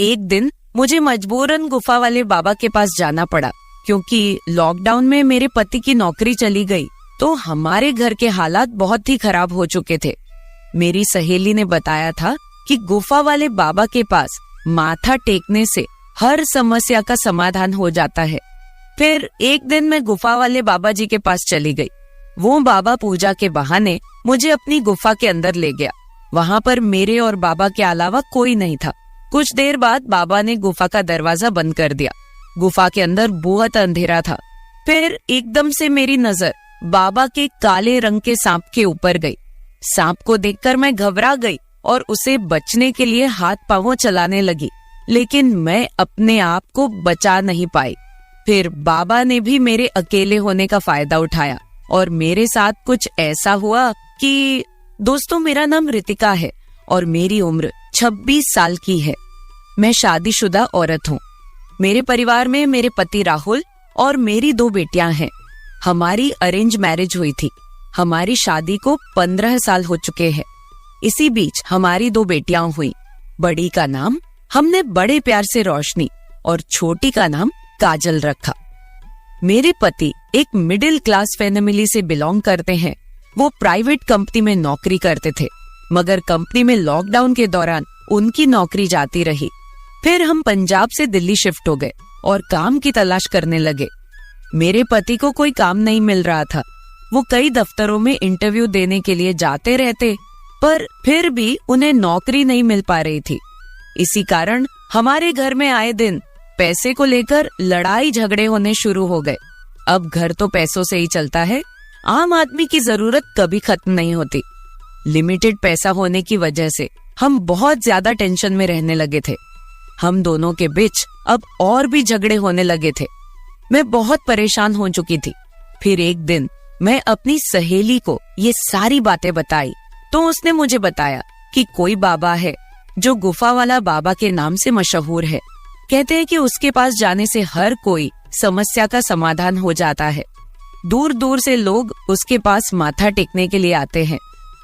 एक दिन मुझे मजबूरन गुफा वाले बाबा के पास जाना पड़ा, क्योंकि लॉकडाउन में मेरे पति की नौकरी चली गई तो हमारे घर के हालात बहुत ही खराब हो चुके थे। मेरी सहेली ने बताया था कि गुफा वाले बाबा के पास माथा टेकने से हर समस्या का समाधान हो जाता है। फिर एक दिन मैं गुफा वाले बाबा जी के पास चली गई। वो बाबा पूजा के बहाने मुझे अपनी गुफा के अंदर ले गया। वहाँ पर मेरे और बाबा के अलावा कोई नहीं था। कुछ देर बाद बाबा ने गुफा का दरवाजा बंद कर दिया। गुफा के अंदर बहुत अंधेरा था। फिर एकदम से मेरी नजर बाबा के काले रंग के सांप के ऊपर गई। सांप को देखकर मैं घबरा गई और उसे बचने के लिए हाथ पांव चलाने लगी, लेकिन मैं अपने आप को बचा नहीं पाई। फिर बाबा ने भी मेरे अकेले होने का फायदा उठाया और मेरे साथ कुछ ऐसा हुआ कि दोस्तों, मेरा नाम रितिका है और मेरी उम्र 26 साल की है। मैं शादीशुदा औरत हूँ। मेरे परिवार में मेरे पति राहुल और मेरी 2 बेटियां हैं। हमारी अरेंज मैरिज हुई थी। हमारी शादी को 15 साल हो चुके हैं। इसी बीच हमारी 2 बेटियां हुई। बड़ी का नाम हमने बड़े प्यार से रोशनी और छोटी का नाम काजल रखा। मेरे पति एक मिडिल क्लास फैमिली से बिलोंग करते हैं। वो प्राइवेट कंपनी में नौकरी करते थे, मगर कंपनी में लॉकडाउन के दौरान उनकी नौकरी जाती रही। फिर हम पंजाब से दिल्ली शिफ्ट हो गए और काम की तलाश करने लगे। मेरे पति को कोई काम नहीं मिल रहा था। वो कई दफ्तरों में इंटरव्यू देने के लिए जाते रहते, पर फिर भी उन्हें नौकरी नहीं मिल पा रही थी। इसी कारण हमारे घर में आए दिन पैसे को लेकर लड़ाई झगड़े होने शुरू हो गए। अब घर तो पैसों से ही चलता है। आम आदमी की जरूरत कभी खत्म नहीं होती। लिमिटेड पैसा होने की वजह से हम बहुत ज्यादा टेंशन में रहने लगे थे। हम दोनों के बीच अब और भी झगड़े होने लगे थे। मैं बहुत परेशान हो चुकी थी। फिर एक दिन मैं अपनी सहेली को ये सारी बातें बताई तो उसने मुझे बताया कि कोई बाबा है जो गुफा वाला बाबा के नाम से मशहूर है। कहते हैं कि उसके पास जाने से हर कोई समस्या का समाधान हो जाता है। दूर दूर से लोग उसके पास माथा टेकने के लिए आते हैं।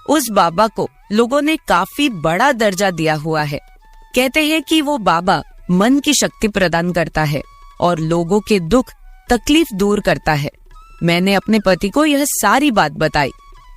उस बाबा को लोगों ने काफी बड़ा दर्जा दिया हुआ है। कहते हैं कि वो बाबा मन की शक्ति प्रदान करता है और लोगों के दुख तकलीफ दूर करता है। मैंने अपने पति को यह सारी बात बताई।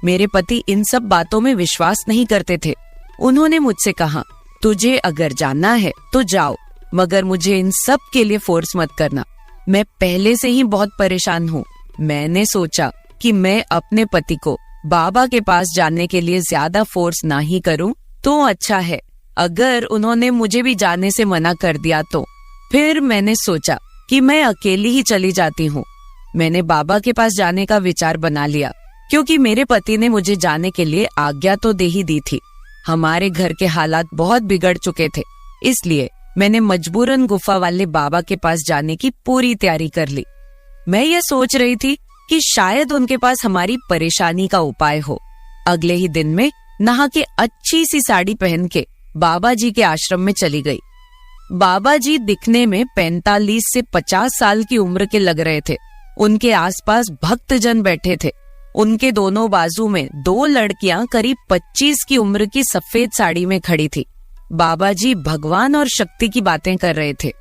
मेरे पति इन सब बातों में विश्वास नहीं करते थे। उन्होंने मुझसे कहा, तुझे अगर जानना है तो जाओ, मगर मुझे इन सब के लिए फोर्स मत करना। मैं पहले से ही बहुत परेशान हूँ। मैंने सोचा कि मैं अपने पति को बाबा के पास जाने के लिए ज्यादा फोर्स ना ही करूं तो अच्छा है। अगर उन्होंने मुझे भी जाने से मना कर दिया तो फिर मैंने सोचा कि मैं अकेली ही चली जाती हूँ। मैंने बाबा के पास जाने का विचार बना लिया, क्योंकि मेरे पति ने मुझे जाने के लिए आज्ञा तो दे ही दी थी। हमारे घर के हालात बहुत बिगड़ चुके थे, इसलिए मैंने मजबूरन गुफा वाले बाबा के पास जाने की पूरी तैयारी कर ली। मैं ये सोच रही थी कि शायद उनके पास हमारी परेशानी का उपाय हो। अगले ही दिन में नहा के अच्छी सी साड़ी पहन के बाबा जी के आश्रम में चली गई। बाबा जी दिखने में 45 से 50 साल की उम्र के लग रहे थे। उनके आसपास भक्तजन बैठे थे। उनके दोनों बाजू में 2 लड़कियां करीब 25 की उम्र की सफेद साड़ी में खड़ी थी। बाबा जी भगवान और शक्ति की बातें कर रहे थे।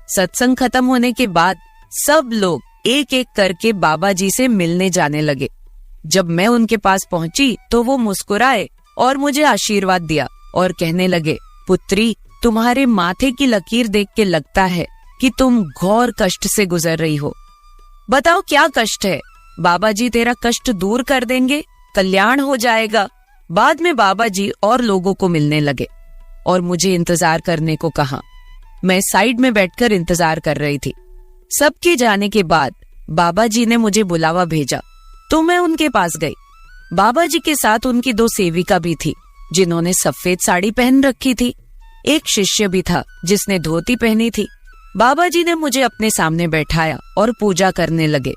सत्संग खत्म होने के बाद सब लोग एक एक करके बाबा जी से मिलने जाने लगे। जब मैं उनके पास पहुंची तो वो मुस्कुराए और मुझे आशीर्वाद दिया और कहने लगे, पुत्री, तुम्हारे माथे की लकीर देख के लगता है कि तुम घोर कष्ट से गुजर रही हो। बताओ क्या कष्ट है? बाबा जी तेरा कष्ट दूर कर देंगे, कल्याण हो जाएगा। बाद में बाबा जी और लोगों को मिलने लगे और मुझे इंतजार करने को कहा। मैं साइड में बैठकर इंतजार कर रही थी। सबके जाने के बाद बाबा जी ने मुझे बुलावा भेजा तो मैं उनके पास गई। बाबा जी के साथ उनकी 2 सेविका भी थी जिन्होंने सफेद साड़ी पहन रखी थी। एक शिष्य भी था जिसने धोती पहनी थी। बाबा जी ने मुझे अपने सामने बैठाया और पूजा करने लगे।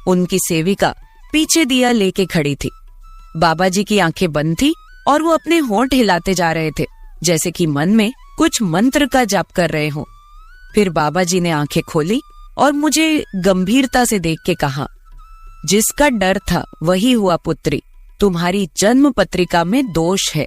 उनकी सेविका पीछे दिया लेके खड़ी थी। बाबा जी की आंखें बंद थी और वो अपने होंठ हिलाते जा रहे थे, जैसे कि मन में कुछ मंत्र का जाप कर रहे हो। फिर बाबा जी ने आंखें खोली और मुझे गंभीरता से देख के कहा, जिसका डर था वही हुआ पुत्री। तुम्हारी जन्म पत्रिका में दोष है,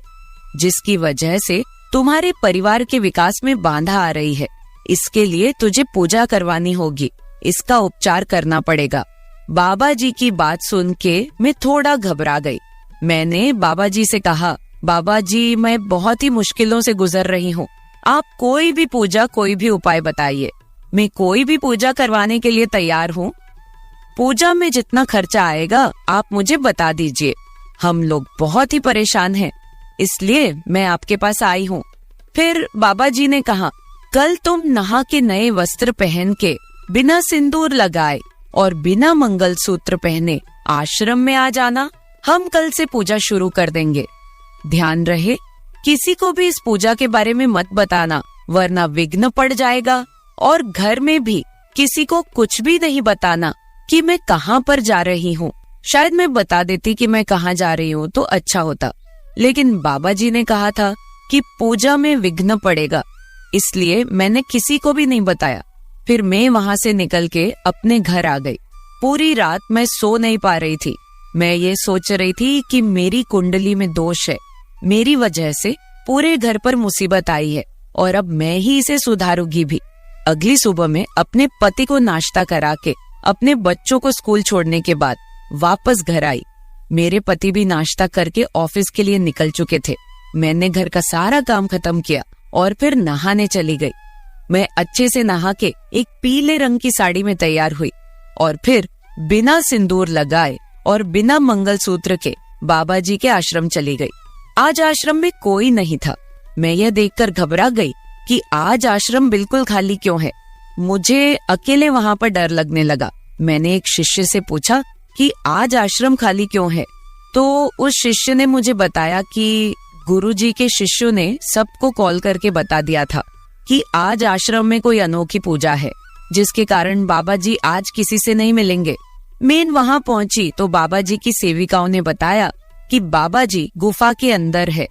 जिसकी वजह से तुम्हारे परिवार के विकास में बाधा आ रही है। इसके लिए तुझे पूजा करवानी होगी, इसका उपचार करना पड़ेगा। बाबा जी की बात सुन के मैं थोड़ा घबरा गई। मैंने बाबा जी से कहा, बाबा जी मैं बहुत ही मुश्किलों से गुजर रही हूँ, आप कोई भी पूजा कोई भी उपाय बताइए, मैं कोई भी पूजा करवाने के लिए तैयार हूँ। पूजा में जितना खर्चा आएगा आप मुझे बता दीजिए, हम लोग बहुत ही परेशान हैं, इसलिए मैं आपके पास आई हूँ। फिर बाबा जी ने कहा, कल तुम नहा के नए वस्त्र पहन के बिना सिंदूर लगाए और बिना मंगलसूत्र पहने आश्रम में आ जाना, हम कल से पूजा शुरू कर देंगे। ध्यान रहे किसी को भी इस पूजा के बारे में मत बताना, वरना विघ्न पड़ जाएगा। और घर में भी किसी को कुछ भी नहीं बताना कि मैं कहाँ पर जा रही हूँ। शायद मैं बता देती कि मैं कहाँ जा रही हूँ तो अच्छा होता, लेकिन बाबा जी ने कहा था कि पूजा में विघ्न पड़ेगा, इसलिए मैंने किसी को भी नहीं बताया। फिर मैं वहाँ से निकल के अपने घर आ गई। पूरी रात मैं सो नहीं पा रही थी। मैं ये सोच रही थी कि मेरी कुंडली में दोष है, मेरी वजह से पूरे घर पर मुसीबत आई है और अब मैं ही इसे सुधारूंगी भी। अगली सुबह में अपने पति को नाश्ता करा के अपने बच्चों को स्कूल छोड़ने के बाद वापस घर आई। मेरे पति भी नाश्ता करके ऑफिस के लिए निकल चुके थे। मैंने घर का सारा काम खत्म किया और फिर नहाने चली गई। मैं अच्छे से नहा के एक पीले रंग की साड़ी में तैयार हुई और फिर बिना सिंदूर लगाए और बिना मंगलसूत्र के बाबा जी के आश्रम चली गई। आज आश्रम में कोई नहीं था। मैं यह देखकर घबरा गई कि आज आश्रम बिल्कुल खाली क्यों है। मुझे अकेले वहाँ पर डर लगने लगा। मैंने एक शिष्य से पूछा कि आज आश्रम खाली क्यों है, तो उस शिष्य ने मुझे बताया कि गुरुजी के शिष्यों ने सबको कॉल करके बता दिया था कि आज आश्रम में कोई अनोखी पूजा है, जिसके कारण बाबा जी आज किसी से नहीं मिलेंगे। मैं वहाँ पहुँची तो बाबा जी की सेविकाओं ने बताया कि बाबा जी गुफा के अंदर है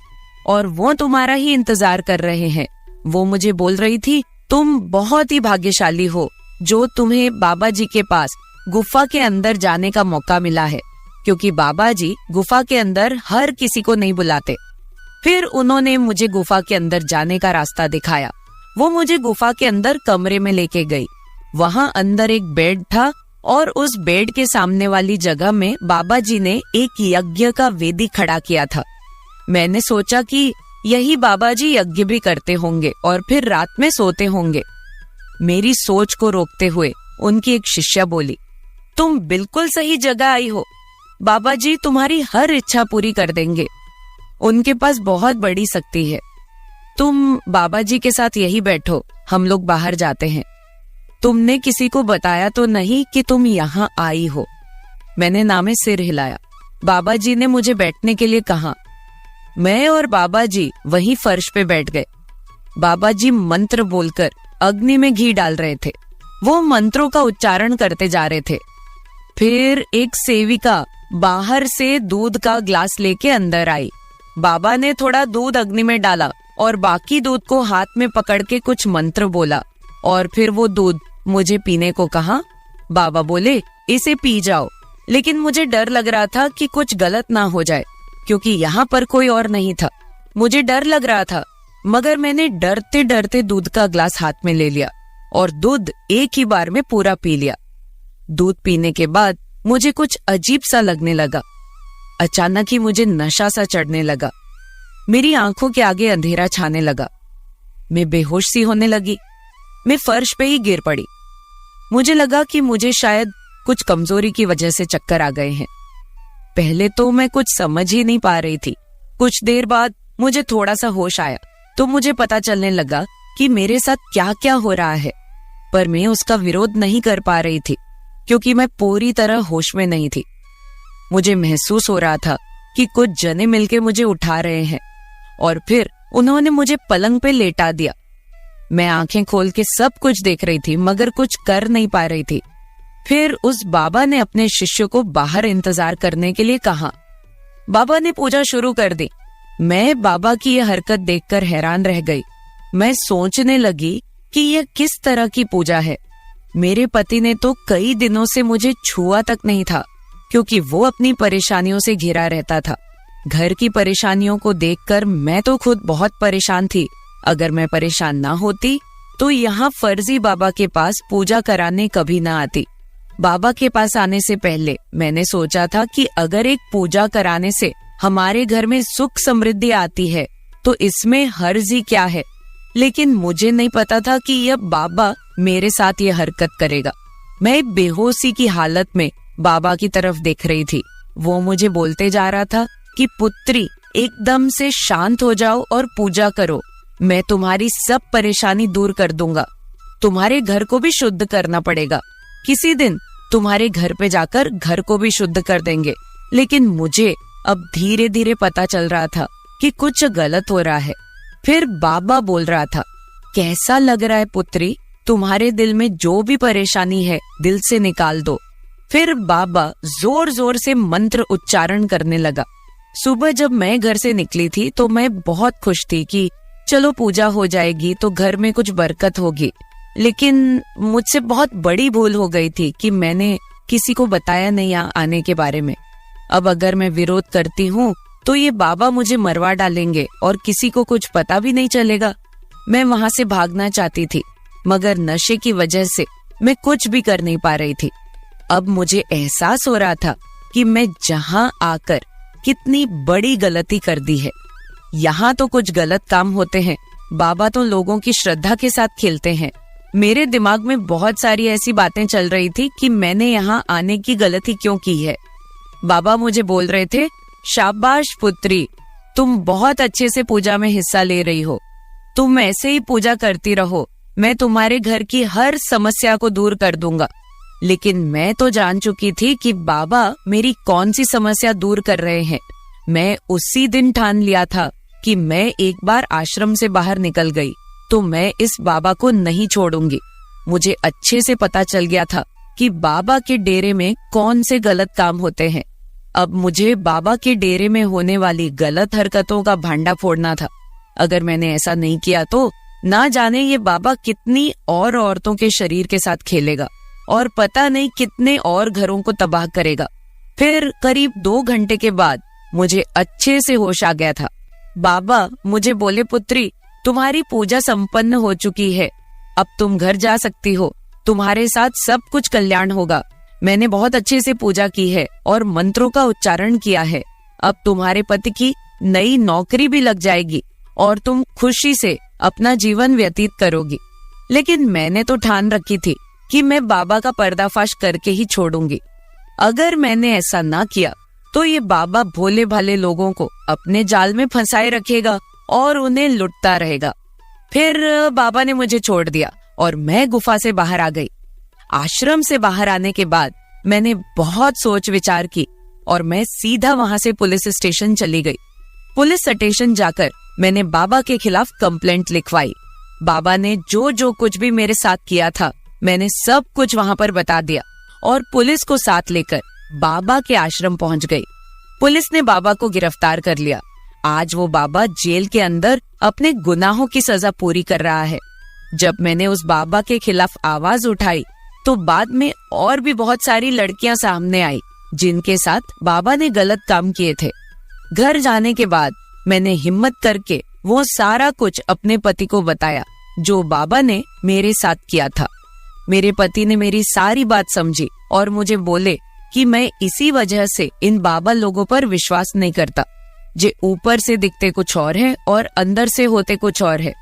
और वो तुम्हारा ही इंतजार कर रहे हैं। वो मुझे बोल रही थी, तुम बहुत ही भाग्यशाली हो जो तुम्हें बाबा जी के पास गुफा के अंदर जाने का मौका मिला है, क्योंकि बाबा जी गुफा के अंदर हर किसी को नहीं बुलाते। फिर उन्होंने मुझे गुफा के अंदर जाने का रास्ता दिखाया। वो मुझे गुफा के अंदर कमरे में लेके गई। वहाँ अंदर एक बेड था और उस बेड के सामने वाली जगह में बाबा जी ने एक यज्ञ का वेदी खड़ा किया था। मैंने सोचा कि यही बाबा जी यज्ञ भी करते होंगे और फिर रात में सोते होंगे। मेरी सोच को रोकते हुए उनकी एक शिष्या बोली, तुम बिल्कुल सही जगह आई हो, बाबा जी तुम्हारी हर इच्छा पूरी कर देंगे, उनके पास बहुत बड़ी शक्ति है। तुम बाबा जी के साथ यही बैठो, हम लोग बाहर जाते हैं। तुमने किसी को बताया तो नहीं कि तुम यहाँ आई हो? मैंने नामे सिर हिलाया। बाबा जी ने मुझे बैठने के लिए कहा। मैं और बाबा जी वहीं फर्श पे बैठ गए। बाबा जी मंत्र बोलकर अग्नि में घी डाल रहे थे। वो मंत्रों का उच्चारण करते जा रहे थे। फिर एक सेविका बाहर से दूध का ग्लास लेके अंदर आई। बाबा ने थोड़ा दूध अग्नि में डाला और बाकी दूध को हाथ में पकड़ के कुछ मंत्र बोला और फिर वो दूध मुझे पीने को कहा। बाबा बोले, इसे पी जाओ, लेकिन मुझे डर लग रहा था कि कुछ गलत ना हो जाए, क्योंकि यहाँ पर कोई और नहीं था। मुझे डर लग रहा था, मगर मैंने डरते डरते दूध का ग्लास हाथ में ले लिया और दूध एक ही बार में पूरा पी लिया। दूध पीने के बाद मुझे कुछ अजीब सा लगने लगा। अचानक ही मुझे नशा सा चढ़ने लगा। मेरी आंखों के आगे अंधेरा छाने लगा। मैं बेहोश सी होने लगी। मैं फर्श पे ही गिर पड़ी। मुझे लगा कि मुझे शायद कुछ कमजोरी की वजह से चक्कर आ गए हैं। पहले तो मैं कुछ समझ ही नहीं पा रही थी। कुछ देर बाद मुझे थोड़ा सा होश आया तो मुझे पता चलने लगा कि मेरे साथ क्या क्या हो रहा है, पर मैं उसका विरोध नहीं कर पा रही थी क्योंकि मैं पूरी तरह होश में नहीं थी। मुझे महसूस हो रहा था कि कुछ जने मिलके मुझे उठा रहे हैं और फिर उन्होंने मुझे पलंग पे लेटा दिया। मैं आंखें खोल के सब कुछ देख रही थी मगर कुछ कर नहीं पा रही थी। फिर उस बाबा ने अपने शिष्य को बाहर इंतजार करने के लिए कहा। बाबा ने पूजा शुरू कर दी। मैं बाबा की यह हरकत देखकर हैरान रह गई। मैं सोचने लगी कि यह किस तरह की पूजा है। मेरे पति ने तो कई दिनों से मुझे छुआ तक नहीं था, क्योंकि वो अपनी परेशानियों से घिरा रहता था। घर की परेशानियों को देखकर मैं तो खुद बहुत परेशान थी। अगर मैं परेशान ना होती तो यहाँ फर्जी बाबा के पास पूजा कराने कभी ना आती। बाबा के पास आने से पहले मैंने सोचा था कि अगर एक पूजा कराने से हमारे घर में सुख समृद्धि आती है तो इसमें हर्जी क्या है। लेकिन मुझे नहीं पता था कि यह बाबा मेरे साथ ये हरकत करेगा। मैं बेहोशी की हालत में बाबा की तरफ देख रही थी। वो मुझे बोलते जा रहा था कि पुत्री, एकदम से शांत हो जाओ और पूजा करो। मैं तुम्हारी सब परेशानी दूर कर दूंगा। तुम्हारे घर को भी शुद्ध करना पड़ेगा। किसी दिन तुम्हारे घर पे जाकर घर को भी शुद्ध कर देंगे। लेकिन मुझे अब धीरे धीरे पता चल रहा था कि कुछ गलत हो रहा है। फिर बाबा बोल रहा था, कैसा लग रहा है पुत्री? तुम्हारे दिल में जो भी परेशानी है दिल से निकाल दो। फिर बाबा जोर जोर से मंत्र उच्चारण करने लगा। सुबह जब मैं घर से निकली थी तो मैं बहुत खुश थी कि चलो पूजा हो जाएगी तो घर में कुछ बरकत होगी। लेकिन मुझसे बहुत बड़ी भूल हो गई थी कि मैंने किसी को बताया नहीं आने के बारे में। अब अगर मैं विरोध करती हूँ तो ये बाबा मुझे मरवा डालेंगे और किसी को कुछ पता भी नहीं चलेगा। मैं वहां से भागना चाहती थी, मगर नशे की वजह से मैं कुछ भी कर नहीं पा रही थी। अब मुझे एहसास हो रहा था कि मैं जहां आकर कितनी बड़ी गलती कर दी है। यहाँ तो कुछ गलत काम होते हैं, बाबा तो लोगों की श्रद्धा के साथ खेलते हैं। मेरे दिमाग में बहुत सारी ऐसी बातें चल रही थी कि मैंने यहाँ आने की गलती क्यों की है। बाबा मुझे बोल रहे थे, शाबाश पुत्री, तुम बहुत अच्छे से पूजा में हिस्सा ले रही हो। तुम ऐसे ही पूजा करती रहो, मैं तुम्हारे घर की हर समस्या को दूर कर दूंगा। लेकिन मैं तो जान चुकी थी कि बाबा मेरी कौन सी समस्या दूर कर रहे हैं। मैं उसी दिन ठान लिया था कि मैं एक बार आश्रम से बाहर निकल गई तो मैं इस बाबा को नहीं छोड़ूंगी। मुझे अच्छे से पता चल गया था कि बाबा के डेरे में कौन से गलत काम होते हैं। अब मुझे बाबा के डेरे में होने वाली गलत हरकतों का भांडा फोड़ना था। अगर मैंने ऐसा नहीं किया तो ना जाने ये बाबा कितनी और औरतों के शरीर के साथ खेलेगा और पता नहीं कितने और घरों को तबाह करेगा। फिर करीब 2 घंटे के बाद मुझे अच्छे से होश आ गया था। बाबा मुझे बोले, पुत्री, तुम्हारी पूजा संपन्न हो चुकी है, अब तुम घर जा सकती हो। तुम्हारे साथ सब कुछ कल्याण होगा। मैंने बहुत अच्छे से पूजा की है और मंत्रों का उच्चारण किया है। अब तुम्हारे पति की नई नौकरी भी लग जाएगी और तुम खुशी से अपना जीवन व्यतीत करोगी। लेकिन मैंने तो ठान रखी थी कि मैं बाबा का पर्दाफाश करके ही छोड़ूंगी। अगर मैंने ऐसा ना किया तो ये बाबा भोले भाले लोगों को अपने जाल में फंसाए रखेगा और उन्हें लुटता रहेगा। फिर बाबा ने मुझे छोड़ दिया और मैं गुफा से बाहर आ गई। आश्रम से बाहर आने के बाद मैंने बहुत सोच विचार की और मैं सीधा वहां से पुलिस स्टेशन चली गई। पुलिस स्टेशन जाकर मैंने बाबा के खिलाफ कंप्लेंट लिखवाई। बाबा ने जो जो कुछ भी मेरे साथ किया था मैंने सब कुछ वहां पर बता दिया और पुलिस को साथ लेकर बाबा के आश्रम पहुंच गई। पुलिस ने बाबा को गिरफ्तार कर लिया। आज वो बाबा जेल के अंदर अपने गुनाहों की सजा पूरी कर रहा है। जब मैंने उस बाबा के खिलाफ आवाज उठाई तो बाद में और भी बहुत सारी लड़कियां सामने आई जिनके साथ बाबा ने गलत काम किए थे। घर जाने के बाद मैंने हिम्मत करके वो सारा कुछ अपने पति को बताया जो बाबा ने मेरे साथ किया था। मेरे पति ने मेरी सारी बात समझी और मुझे बोले कि मैं इसी वजह से इन बाबा लोगों पर विश्वास नहीं करता, जो ऊपर से दिखते कुछ और है और अंदर से होते कुछ और है।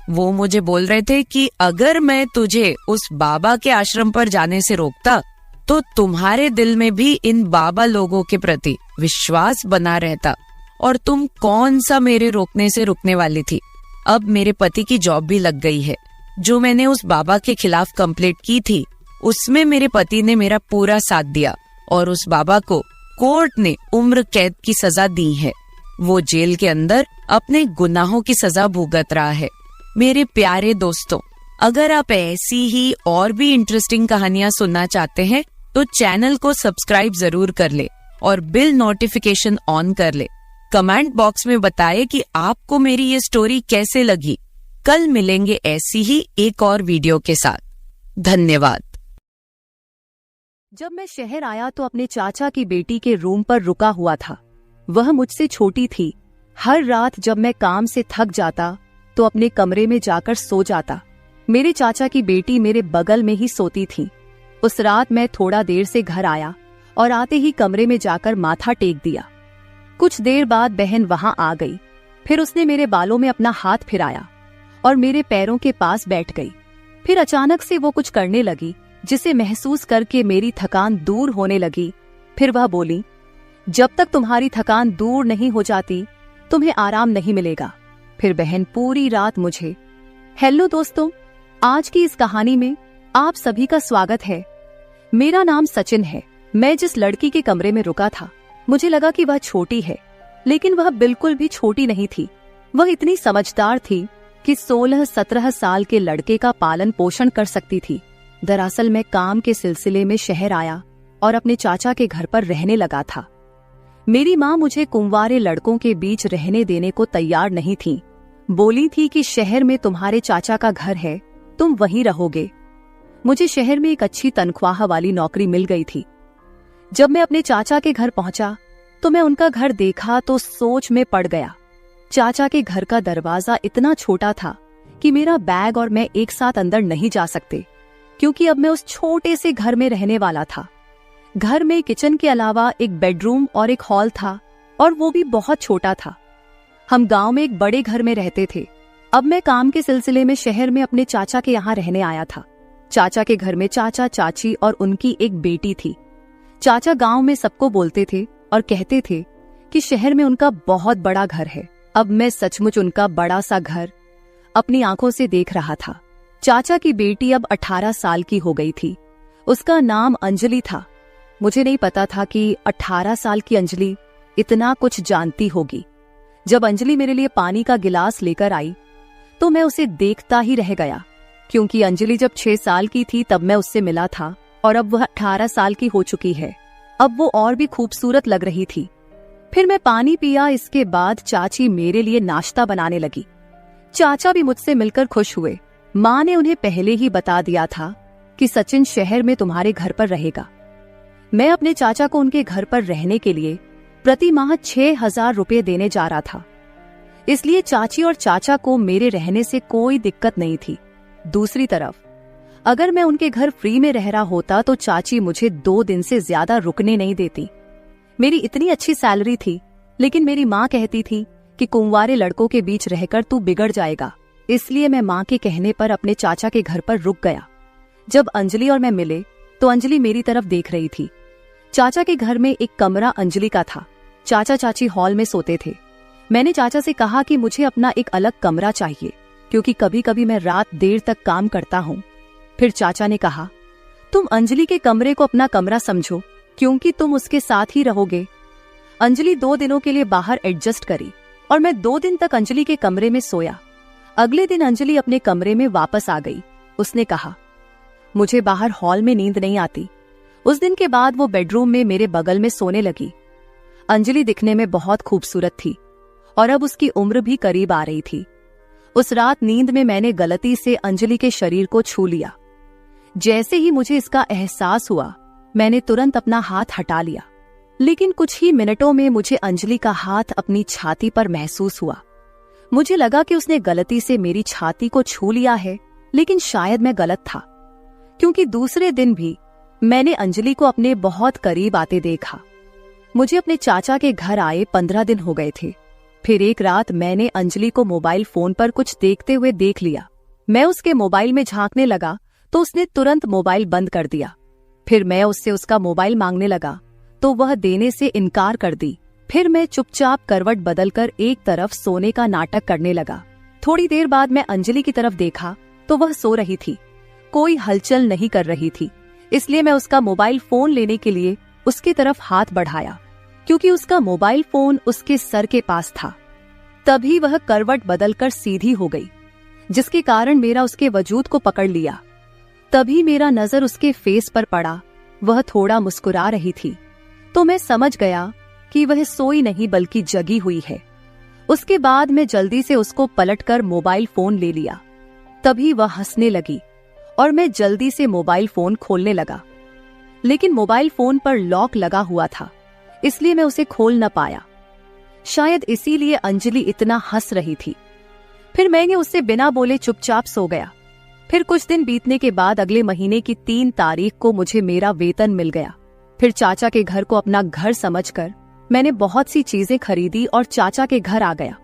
वो मुझे बोल रहे थे कि अगर मैं तुझे उस बाबा के आश्रम पर जाने से रोकता तो तुम्हारे दिल में भी इन बाबा लोगों के प्रति विश्वास बना रहता और तुम कौन सा मेरे रोकने से रुकने वाली थी। अब मेरे पति की जॉब भी लग गई है। जो मैंने उस बाबा के खिलाफ कंप्लेंट की थी उसमें मेरे पति ने मेरा पूरा साथ दिया और उस बाबा को कोर्ट ने उम्र कैद की सजा दी है। वो जेल के अंदर अपने गुनाहों की सजा भुगत रहा है। मेरे प्यारे दोस्तों, अगर आप ऐसी ही और भी इंटरेस्टिंग कहानियां सुनना चाहते हैं तो चैनल को सब्सक्राइब जरूर कर ले और बिल नोटिफिकेशन ऑन कर ले। कमेंट बॉक्स में बताएं कि आपको मेरी ये स्टोरी कैसे लगी। कल मिलेंगे ऐसी ही एक और वीडियो के साथ। धन्यवाद। जब मैं शहर आया तो अपने चाचा की बेटी के रूम पर रुका हुआ था। वह मुझसे छोटी थी। हर रात जब मैं काम से थक जाता तो अपने कमरे में जाकर सो जाता। मेरे चाचा की बेटी मेरे बगल में ही सोती थी। उस रात मैं थोड़ा देर से घर आया और आते ही कमरे में जाकर माथा टेक दिया। कुछ देर बाद बहन वहां आ गई। फिर उसने मेरे बालों में अपना हाथ फिराया और मेरे पैरों के पास बैठ गई। फिर अचानक से वो कुछ करने लगी जिसे महसूस करके मेरी थकान दूर होने लगी। फिर वह बोली, जब तक तुम्हारी थकान दूर नहीं हो जाती तुम्हें आराम नहीं मिलेगा। फिर बहन पूरी रात मुझे। हेलो दोस्तों, आज की इस कहानी में आप सभी का स्वागत है। मेरा नाम सचिन है। मैं जिस लड़की के कमरे में रुका था मुझे लगा कि वह छोटी है, लेकिन वह बिल्कुल भी छोटी नहीं थी। वह इतनी समझदार थी कि 16-17 साल के लड़के का पालन पोषण कर सकती थी। दरअसल मैं काम के सिलसिले में शहर आया और अपने चाचा के घर पर रहने लगा था। मेरी माँ मुझे कुंवारे लड़कों के बीच रहने देने को तैयार नहीं थी। बोली थी कि शहर में तुम्हारे चाचा का घर है, तुम वहीं रहोगे। मुझे शहर में एक अच्छी तनख्वाह वाली नौकरी मिल गई थी। जब मैं अपने चाचा के घर पहुंचा तो मैं उनका घर देखा तो सोच में पड़ गया। चाचा के घर का दरवाजा इतना छोटा था कि मेरा बैग और मैं एक साथ अंदर नहीं जा सकते, क्योंकि अब मैं उस छोटे से घर में रहने वाला था। घर में किचन के अलावा एक बेडरूम और एक हॉल था, और वो भी बहुत छोटा था। हम गांव में एक बड़े घर में रहते थे। अब मैं काम के सिलसिले में शहर में अपने चाचा के यहाँ रहने आया था। चाचा के घर में चाचा, चाची और उनकी एक बेटी थी। चाचा गांव में सबको बोलते थे और कहते थे कि शहर में उनका बहुत बड़ा घर है। अब मैं सचमुच उनका बड़ा सा घर अपनी आंखों से देख रहा था। चाचा की बेटी अब 18 साल की हो गई थी। उसका नाम अंजलि था। मुझे नहीं पता था कि 18 साल की अंजलि इतना कुछ जानती होगी। जब अंजलि मेरे लिए पानी का गिलास लेकर आई तो मैं उसे देखता ही रह गया, क्योंकि अंजलि जब 6 साल की थी तब मैं उससे मिला था और अब वह 18 साल की हो चुकी है। अब वो और भी खूबसूरत लग रही थी। फिर मैं पानी पिया। इसके बाद चाची मेरे लिए नाश्ता बनाने लगी। चाचा भी मुझसे मिलकर खुश हुए। माँ ने उन्हें पहले ही बता दिया था कि सचिन शहर में तुम्हारे घर पर रहेगा। मैं अपने चाचा को उनके घर पर रहने के लिए प्रति माह 6,000 रुपये देने जा रहा था, इसलिए चाची और चाचा को मेरे रहने से कोई दिक्कत नहीं थी। दूसरी तरफ अगर मैं उनके घर फ्री में रह रहा होता तो चाची मुझे 2 दिन से ज्यादा रुकने नहीं देती। मेरी इतनी अच्छी सैलरी थी, लेकिन मेरी माँ कहती थी कि कुंवारे लड़कों के बीच रहकर तू बिगड़ जाएगा। इसलिए मैं माँ के कहने पर अपने चाचा के घर पर रुक गया। जब अंजलि और मैं मिले तो अंजलि मेरी तरफ देख रही थी। चाचा के घर में एक कमरा अंजलि का था। चाचा चाची हॉल में सोते थे। मैंने चाचा से कहा कि मुझे अपना एक अलग कमरा चाहिए, क्योंकि कभी कभी मैं रात देर तक काम करता हूँ। फिर चाचा ने कहा, तुम अंजलि के कमरे को अपना कमरा समझो, क्योंकि तुम उसके साथ ही रहोगे। अंजलि 2 दिनों के लिए बाहर एडजस्ट करी और मैं 2 दिन तक अंजलि के कमरे में सोया। अगले दिन अंजलि अपने कमरे में वापस आ गई। उसने कहा, मुझे बाहर हॉल में नींद नहीं आती। उस दिन के बाद वो बेडरूम में मेरे बगल में सोने लगी। अंजलि दिखने में बहुत खूबसूरत थी और अब उसकी उम्र भी करीब आ रही थी। उस रात नींद में मैंने गलती से अंजलि के शरीर को छू लिया। जैसे ही मुझे इसका एहसास हुआ मैंने तुरंत अपना हाथ हटा लिया, लेकिन कुछ ही मिनटों में मुझे अंजलि का हाथ अपनी छाती पर महसूस हुआ। मुझे लगा कि उसने गलती से मेरी छाती को छू लिया है, लेकिन शायद मैं गलत था, क्योंकि दूसरे दिन भी मैंने अंजलि को अपने बहुत करीब आते देखा। मुझे अपने चाचा के घर आए 15 दिन हो गए थे। फिर एक रात मैंने अंजलि को मोबाइल फोन पर कुछ देखते हुए देख लिया। मैं उसके मोबाइल में झांकने लगा तो उसने तुरंत मोबाइल बंद कर दिया। फिर मैं उससे उसका मोबाइल मांगने लगा तो वह देने से इनकार कर दी। फिर मैं चुपचाप करवट बदलकर एक तरफ सोने का नाटक करने लगा। थोड़ी देर बाद मैं अंजलि की तरफ देखा तो वह सो रही थी, कोई हलचल नहीं कर रही थी। इसलिए मैं उसका मोबाइल फोन लेने के लिए उसकी तरफ हाथ बढ़ाया, क्योंकि उसका मोबाइल फोन उसके सर के पास था। तभी वह करवट बदलकर सीधी हो गई, जिसके कारण मेरा उसके वजूद को पकड़ लिया। तभी मेरा नजर उसके फेस पर पड़ा। वह थोड़ा मुस्कुरा रही थी, तो मैं समझ गया कि वह सोई नहीं बल्कि जगी हुई है। उसके बाद मैं जल्दी से उसको पलटकर मोबाइल फोन ले लिया। तभी वह हंसने लगी और मैं जल्दी से मोबाइल फोन खोलने लगा, लेकिन मोबाइल फोन पर लॉक लगा हुआ था, इसलिए मैं उसे खोल न पाया। शायद इसीलिए अंजलि इतना हंस रही थी। फिर मैंने उससे बिना बोले चुपचाप सो गया। फिर कुछ दिन बीतने के बाद अगले महीने की 3 तारीख को मुझे मेरा वेतन मिल गया। फिर चाचा के घर को अपना घर समझकर मैंने बहुत सी चीजें खरीदी और चाचा के घर आ गया।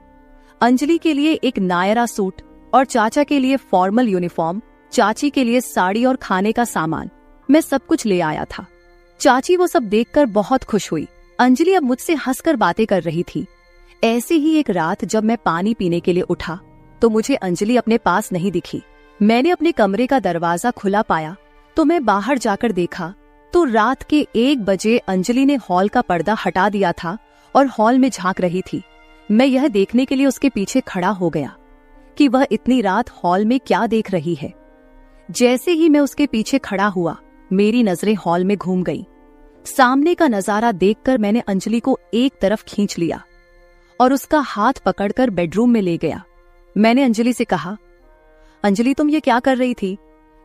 अंजलि के लिए एक नायरा सूट और चाचा के लिए फॉर्मल यूनिफॉर्म, चाची के लिए साड़ी और खाने का सामान, मैं सब कुछ ले आया था। चाची वो सब देखकर बहुत खुश हुई। अंजलि अब मुझसे हंसकर बातें कर रही थी। ऐसी ही एक रात जब मैं पानी पीने के लिए उठा तो मुझे अंजलि अपने पास नहीं दिखी। मैंने अपने कमरे का दरवाजा खुला पाया तो मैं बाहर जाकर देखा तो रात के 1 बजे अंजलि ने हॉल का पर्दा हटा दिया था और हॉल में झांक रही थी। मैं यह देखने के लिए उसके पीछे खड़ा हो गया कि वह इतनी रात हॉल में क्या देख रही है। जैसे ही मैं उसके पीछे खड़ा हुआ, मेरी नजरें हॉल में घूम गई। सामने का नजारा देखकर मैंने अंजलि को एक तरफ खींच लिया और उसका हाथ पकड़कर बेडरूम में ले गया। मैंने अंजलि से कहा, अंजलि तुम ये क्या कर रही थी?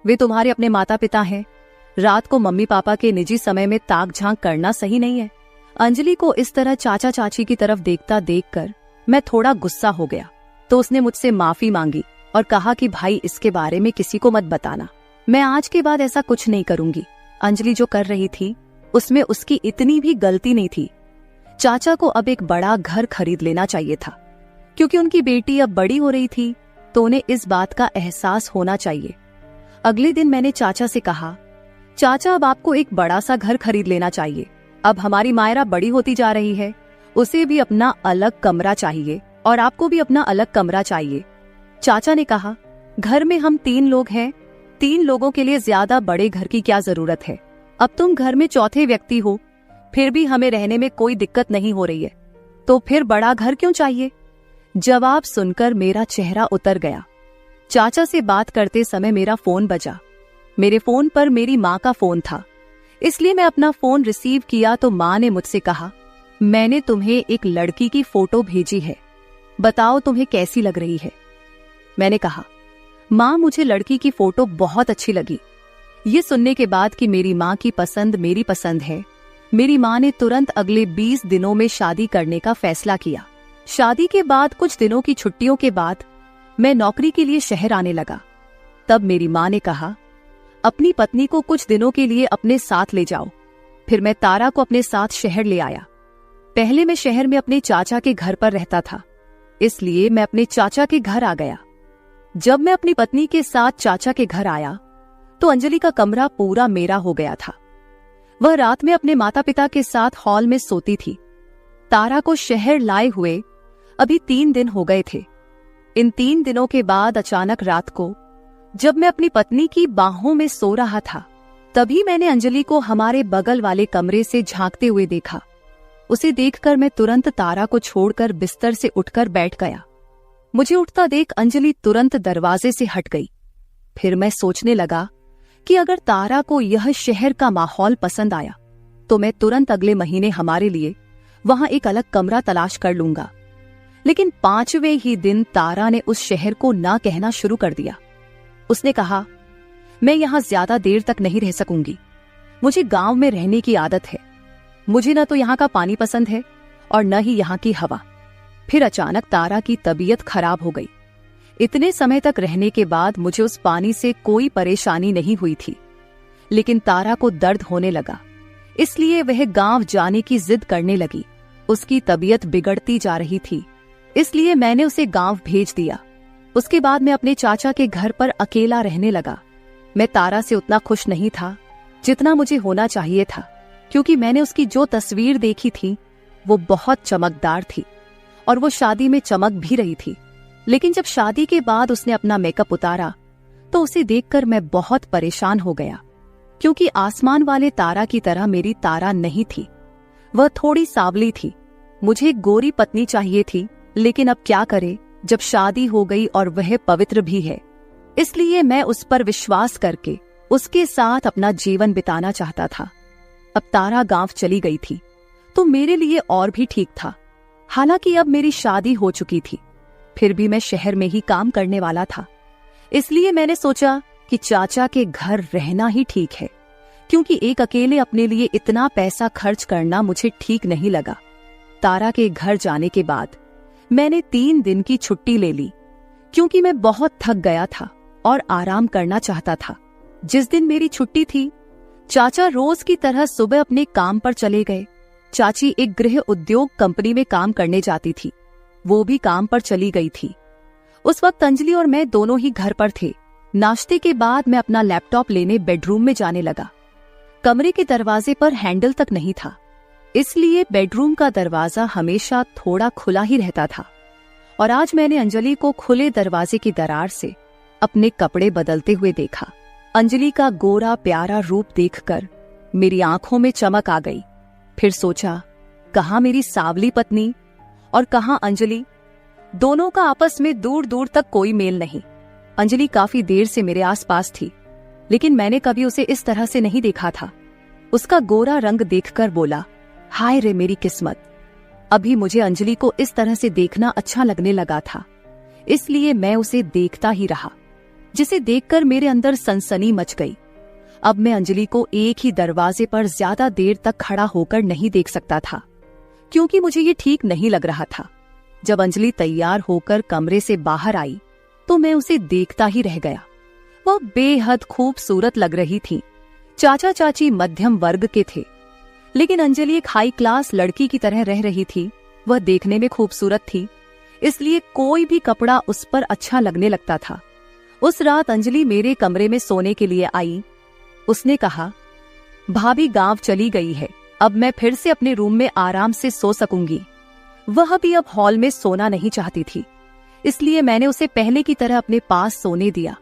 वे तुम्हारे अपने माता पिता हैं। रात को मम्मी पापा के निजी समय में ताक झांक करना सही नहीं है। अंजलि को इस तरह चाचा चाची की तरफ देखता देखकर मैं थोड़ा गुस्सा हो गया तो उसने मुझसे माफी मांगी और कहा कि भाई इसके बारे में किसी को मत बताना। मैं आज के बाद ऐसा कुछ नहीं करूंगी। अंजलि जो कर रही थी उसमें उसकी इतनी भी गलती नहीं थी। चाचा को अब एक बड़ा घर खरीद लेना चाहिए था क्योंकि उनकी बेटी अब बड़ी हो रही थी तो उन्हें इस बात का एहसास होना चाहिए। अगले दिन मैंने चाचा से कहा, चाचा अब आपको एक बड़ा सा घर खरीद लेना चाहिए। अब हमारी मायरा बड़ी होती जा रही है, उसे भी अपना अलग कमरा चाहिए और आपको भी अपना अलग कमरा चाहिए। चाचा ने कहा, घर में हम 3 लोग हैं, 3 लोगों के लिए ज्यादा बड़े घर की क्या जरूरत है? अब तुम घर में चौथे व्यक्ति हो, फिर भी हमें रहने में कोई दिक्कत नहीं हो रही है, तो फिर बड़ा घर क्यों चाहिए? जवाब सुनकर मेरा चेहरा उतर गया। चाचा से बात करते समय मेरा फोन बजा। मेरे फोन पर मेरी माँ का फोन था, इसलिए मैं अपना फोन रिसीव किया तो माँ ने मुझसे कहा, मैंने तुम्हें एक लड़की की फोटो भेजी है, बताओ तुम्हें कैसी लग रही है? मैंने कहा, माँ मुझे लड़की की फोटो बहुत अच्छी लगी। ये सुनने के बाद कि मेरी माँ की पसंद मेरी पसंद है, मेरी माँ ने तुरंत अगले 20 दिनों में शादी करने का फैसला किया। शादी के बाद कुछ दिनों की छुट्टियों के बाद मैं नौकरी के लिए शहर आने लगा। तब मेरी माँ ने कहा, अपनी पत्नी को कुछ दिनों के लिए अपने साथ ले जाओ। फिर मैं तारा को अपने साथ शहर ले आया। पहले मैं शहर में अपने चाचा के घर पर रहता था, इसलिए मैं अपने चाचा के घर आ गया। जब मैं अपनी पत्नी के साथ चाचा के घर आया तो अंजलि का कमरा पूरा मेरा हो गया था। वह रात में अपने माता पिता के साथ हॉल में सोती थी। तारा को शहर लाए हुए अभी 3 दिन हो गए थे। इन 3 दिनों के बाद अचानक रात को जब मैं अपनी पत्नी की बाहों में सो रहा था, तभी मैंने अंजलि को हमारे बगल वाले कमरे से झांकते हुए देखा। उसे देखकर मैं तुरंत तारा को छोड़कर बिस्तर से उठकर बैठ गया। मुझे उठता देख अंजलि तुरंत दरवाजे से हट गई। फिर मैं सोचने लगा कि अगर तारा को यह शहर का माहौल पसंद आया तो मैं तुरंत अगले महीने हमारे लिए वहां एक अलग कमरा तलाश कर लूंगा। लेकिन 5वें ही दिन तारा ने उस शहर को ना कहना शुरू कर दिया। उसने कहा, मैं यहां ज्यादा देर तक नहीं रह सकूंगी, मुझे गांव में रहने की आदत है। मुझे न तो यहाँ का पानी पसंद है और न ही यहाँ की हवा। फिर अचानक तारा की तबीयत खराब हो गई। इतने समय तक रहने के बाद मुझे उस पानी से कोई परेशानी नहीं हुई थी, लेकिन तारा को दर्द होने लगा, इसलिए वह गांव जाने की जिद करने लगी। उसकी तबीयत बिगड़ती जा रही थी, इसलिए मैंने उसे गांव भेज दिया। उसके बाद मैं अपने चाचा के घर पर अकेला रहने लगा। मैं तारा से उतना खुश नहीं था जितना मुझे होना चाहिए था, क्योंकि मैंने उसकी जो तस्वीर देखी थी वो बहुत चमकदार थी और वो शादी में चमक भी रही थी। लेकिन जब शादी के बाद उसने अपना मेकअप उतारा तो उसे देखकर मैं बहुत परेशान हो गया, क्योंकि आसमान वाले तारा की तरह मेरी तारा नहीं थी। वह थोड़ी सांवली थी। मुझे एक गोरी पत्नी चाहिए थी, लेकिन अब क्या करे जब शादी हो गई और वह पवित्र भी है। इसलिए मैं उस पर विश्वास करके उसके साथ अपना जीवन बिताना चाहता था। अब तारा गांव चली गई थी तो मेरे लिए और भी ठीक था। हालांकि अब मेरी शादी हो चुकी थी, फिर भी मैं शहर में ही काम करने वाला था। इसलिए मैंने सोचा कि चाचा के घर रहना ही ठीक है, क्योंकि एक अकेले अपने लिए इतना पैसा खर्च करना मुझे ठीक नहीं लगा। तारा के घर जाने के बाद मैंने 3 दिन की छुट्टी ले ली, क्योंकि मैं बहुत थक गया था और आराम करना चाहता था। जिस दिन मेरी छुट्टी थी, चाचा रोज की तरह सुबह अपने काम पर चले गए। चाची एक गृह उद्योग कंपनी में काम करने जाती थी, वो भी काम पर चली गई थी। उस वक्त अंजलि और मैं दोनों ही घर पर थे। नाश्ते के बाद मैं अपना लैपटॉप लेने बेडरूम में जाने लगा। कमरे के दरवाजे पर हैंडल तक नहीं था, इसलिए बेडरूम का दरवाजा हमेशा थोड़ा खुला ही रहता था। और आज मैंने अंजलि को खुले दरवाजे की दरार से अपने कपड़े बदलते हुए देखा। अंजलि का गोरा प्यारा रूप देखकर मेरी आंखों में चमक आ गई। फिर सोचा, कहाँ मेरी सावली पत्नी और कहाँ अंजलि। दोनों का आपस में दूर दूर तक कोई मेल नहीं। अंजलि काफी देर से मेरे आसपास थी, लेकिन मैंने कभी उसे इस तरह से नहीं देखा था। उसका गोरा रंग देखकर बोला, हाय रे मेरी किस्मत। अभी मुझे अंजलि को इस तरह से देखना अच्छा लगने लगा था, इसलिए मैं उसे देखता ही रहा, जिसे देखकर मेरे अंदर सनसनी मच गई। अब मैं अंजलि को एक ही दरवाजे पर ज्यादा देर तक खड़ा होकर नहीं देख सकता था, क्योंकि मुझे ये ठीक नहीं लग रहा था। जब अंजलि तैयार होकर कमरे से बाहर आई तो मैं उसे देखता ही रह गया। वह बेहद खूबसूरत लग रही थी। चाचा चाची मध्यम वर्ग के थे, लेकिन अंजलि एक हाई क्लास लड़की की तरह रह रही थी। वह देखने में खूबसूरत थी, इसलिए कोई भी कपड़ा उस पर अच्छा लगने लगता था। उस रात अंजलि मेरे कमरे में सोने के लिए आई। उसने कहा, भाभी गांव चली गई है, अब मैं फिर से अपने रूम में आराम से सो सकूंगी। वह भी अब हॉल में सोना नहीं चाहती थी, इसलिए मैंने उसे पहले की तरह अपने पास सोने दिया।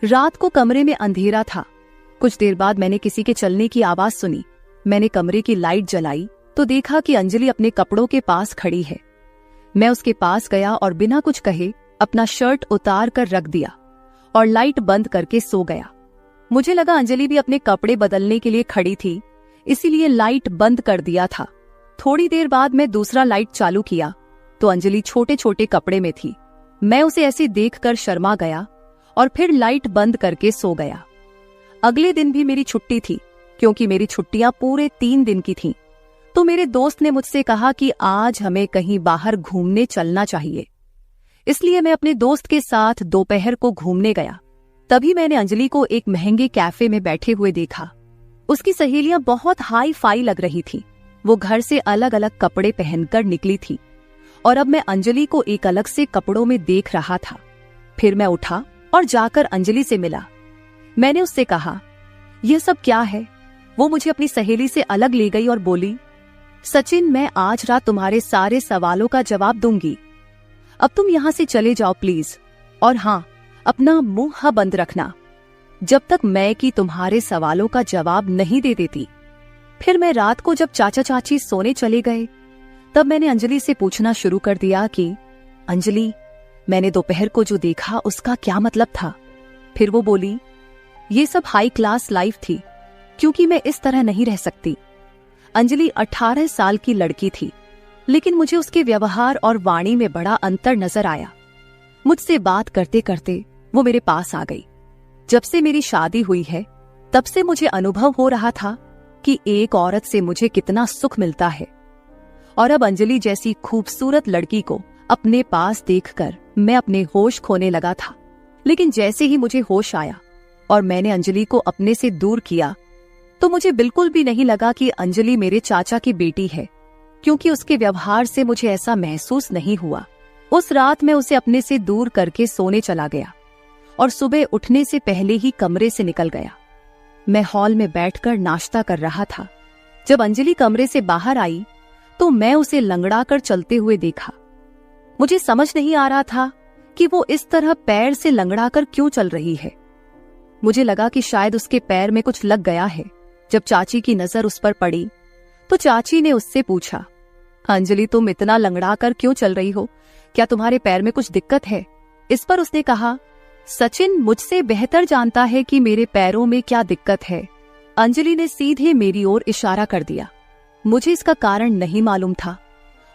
रात को कमरे में अंधेरा था। कुछ देर बाद मैंने किसी के चलने की आवाज सुनी। मैंने कमरे की लाइट जलाई तो देखा कि अंजलि अपने कपड़ों के पास खड़ी है। मैं उसके पास गया और बिना कुछ कहे अपना शर्ट उतार कर रख दिया और लाइट बंद करके सो गया। मुझे लगा अंजलि भी अपने कपड़े बदलने के लिए खड़ी थी, इसीलिए लाइट बंद कर दिया था। थोड़ी देर बाद मैं दूसरा लाइट चालू किया तो अंजलि छोटे छोटे कपड़े में थी। मैं उसे ऐसे देखकर शर्मा गया और फिर लाइट बंद करके सो गया। अगले दिन भी मेरी छुट्टी थी, क्योंकि मेरी छुट्टियां पूरे 3 दिन की थीं। तो मेरे दोस्त ने मुझसे कहा कि आज हमें कहीं बाहर घूमने चलना चाहिए, इसलिए मैं अपने दोस्त के साथ दोपहर को घूमने गया। तभी मैंने अंजलि को एक महंगे कैफे में बैठे हुए देखा। उसकी सहेलियां बहुत हाई फाई लग रही थी। वो घर से अलग अलग कपड़े पहनकर निकली थी और अब मैं अंजलि को एक अलग से कपड़ों में देख रहा था। फिर मैं उठा और जाकर अंजलि से मिला। मैंने उससे कहा, यह सब क्या है? वो मुझे अपनी सहेली से अलग ले गई और बोली, सचिन, मैं आज रात तुम्हारे सारे सवालों का जवाब दूंगी। अब तुम यहाँ से चले जाओ प्लीज, और हाँ, अपना मुंह बंद रखना जब तक मैं कि तुम्हारे सवालों का जवाब नहीं दे देती। फिर मैं रात को जब चाचा चाची सोने चले गए, तब मैंने अंजलि से पूछना शुरू कर दिया कि अंजलि, मैंने दोपहर को जो देखा उसका क्या मतलब था? फिर वो बोली, ये सब हाई क्लास लाइफ थी, क्योंकि मैं इस तरह नहीं रह सकती। अंजलि 18 साल की लड़की थी, लेकिन मुझे उसके व्यवहार और वाणी में बड़ा अंतर नजर आया। मुझसे बात करते करते वो मेरे पास आ गई। जब से मेरी शादी हुई है, तब से मुझे अनुभव हो रहा था कि एक औरत से मुझे कितना सुख मिलता है। और अब अंजलि जैसी खूबसूरत लड़की को अपने पास देखकर मैं अपने होश खोने लगा था। लेकिन जैसे ही मुझे होश आया और मैंने अंजलि को अपने से दूर किया, तो मुझे बिल्कुल भी नहीं लगा कि अंजलि मेरे चाचा की बेटी है, क्योंकि उसके व्यवहार से मुझे ऐसा महसूस नहीं हुआ। उस रात मैं उसे अपने से दूर करके सोने चला गया और सुबह उठने से पहले ही कमरे से निकल गया। मैं हॉल में बैठकर नाश्ता कर रहा था। जब अंजलि कमरे से बाहर आई तो मैं उसे लंगड़ा कर चलते हुए देखा। मुझे समझ नहीं आ रहा था कि वो इस तरह पैर से लंगड़ा कर क्यों चल रही है। मुझे लगा कि शायद उसके पैर में कुछ लग गया है। जब चाची की नजर उस पर पड़ी तो चाची ने उससे पूछा, अंजलि, तुम इतना लंगड़ा कर क्यों चल रही हो? क्या तुम्हारे पैर में कुछ दिक्कत है? इस पर उसने कहा, सचिन मुझसे बेहतर जानता है कि मेरे पैरों में क्या दिक्कत है। अंजलि ने सीधे मेरी ओर इशारा कर दिया। मुझे इसका कारण नहीं मालूम था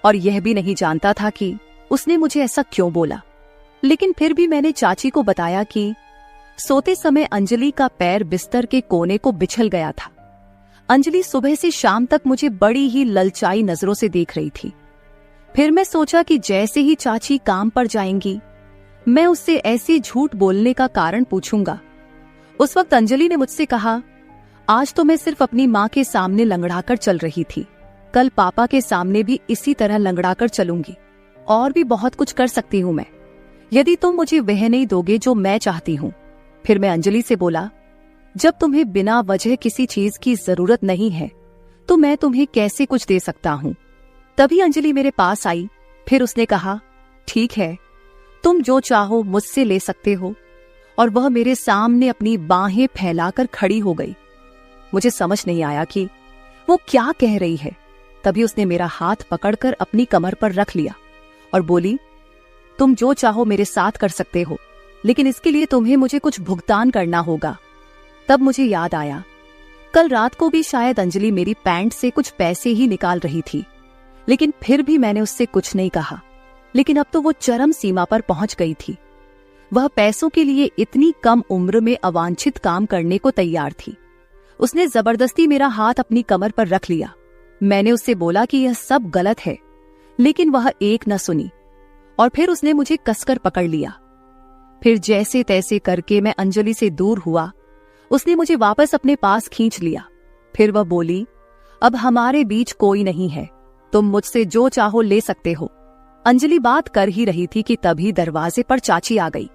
और यह भी नहीं जानता था कि उसने मुझे ऐसा क्यों बोला, लेकिन फिर भी मैंने चाची को बताया कि सोते समय अंजलि का पैर बिस्तर के कोने को बिछल गया था। अंजलि सुबह से शाम तक मुझे बड़ी ही ललचाई नजरों से देख रही थी। फिर मैं सोचा कि जैसे ही चाची काम पर जाएंगी, मैं उससे ऐसे झूठ बोलने का कारण पूछूंगा। उस वक्त अंजलि ने मुझसे कहा, आज तो मैं सिर्फ अपनी माँ के सामने लंगड़ाकर चल रही थी, कल पापा के सामने भी इसी तरह लंगड़ाकर चलूंगी। और भी बहुत कुछ कर सकती हूँ मैं, यदि तुम मुझे वह नहीं दोगे जो मैं चाहती हूँ। फिर मैं अंजलि से बोला, जब तुम्हें बिना वजह किसी चीज की जरूरत नहीं है तो मैं तुम्हें कैसे कुछ दे सकता हूँ। तभी अंजलि मेरे पास आई। फिर उसने कहा, ठीक है, तुम जो चाहो मुझसे ले सकते हो। और वह मेरे सामने अपनी बाहें फैलाकर खड़ी हो गई। मुझे समझ नहीं आया कि वो क्या कह रही है। तभी उसने मेरा हाथ पकड़कर अपनी कमर पर रख लिया और बोली, तुम जो चाहो मेरे साथ कर सकते हो, लेकिन इसके लिए तुम्हें मुझे कुछ भुगतान करना होगा। तब मुझे याद आया, कल रात को भी शायद अंजलि मेरी पैंट से कुछ पैसे ही निकाल रही थी, लेकिन फिर भी मैंने उससे कुछ नहीं कहा। लेकिन अब तो वो चरम सीमा पर पहुंच गई थी। वह पैसों के लिए इतनी कम उम्र में अवांछित काम करने को तैयार थी। उसने जबरदस्ती मेरा हाथ अपनी कमर पर रख लिया। मैंने उससे बोला कि यह सब गलत है, लेकिन वह एक न सुनी और फिर उसने मुझे कसकर पकड़ लिया। फिर जैसे तैसे करके मैं अंजलि से दूर हुआ। उसने मुझे वापस अपने पास खींच लिया। फिर वह बोली, अब हमारे बीच कोई नहीं है, तुम मुझसे जो चाहो ले सकते हो। अंजलि बात कर ही रही थी कि तभी दरवाजे पर चाची आ गई।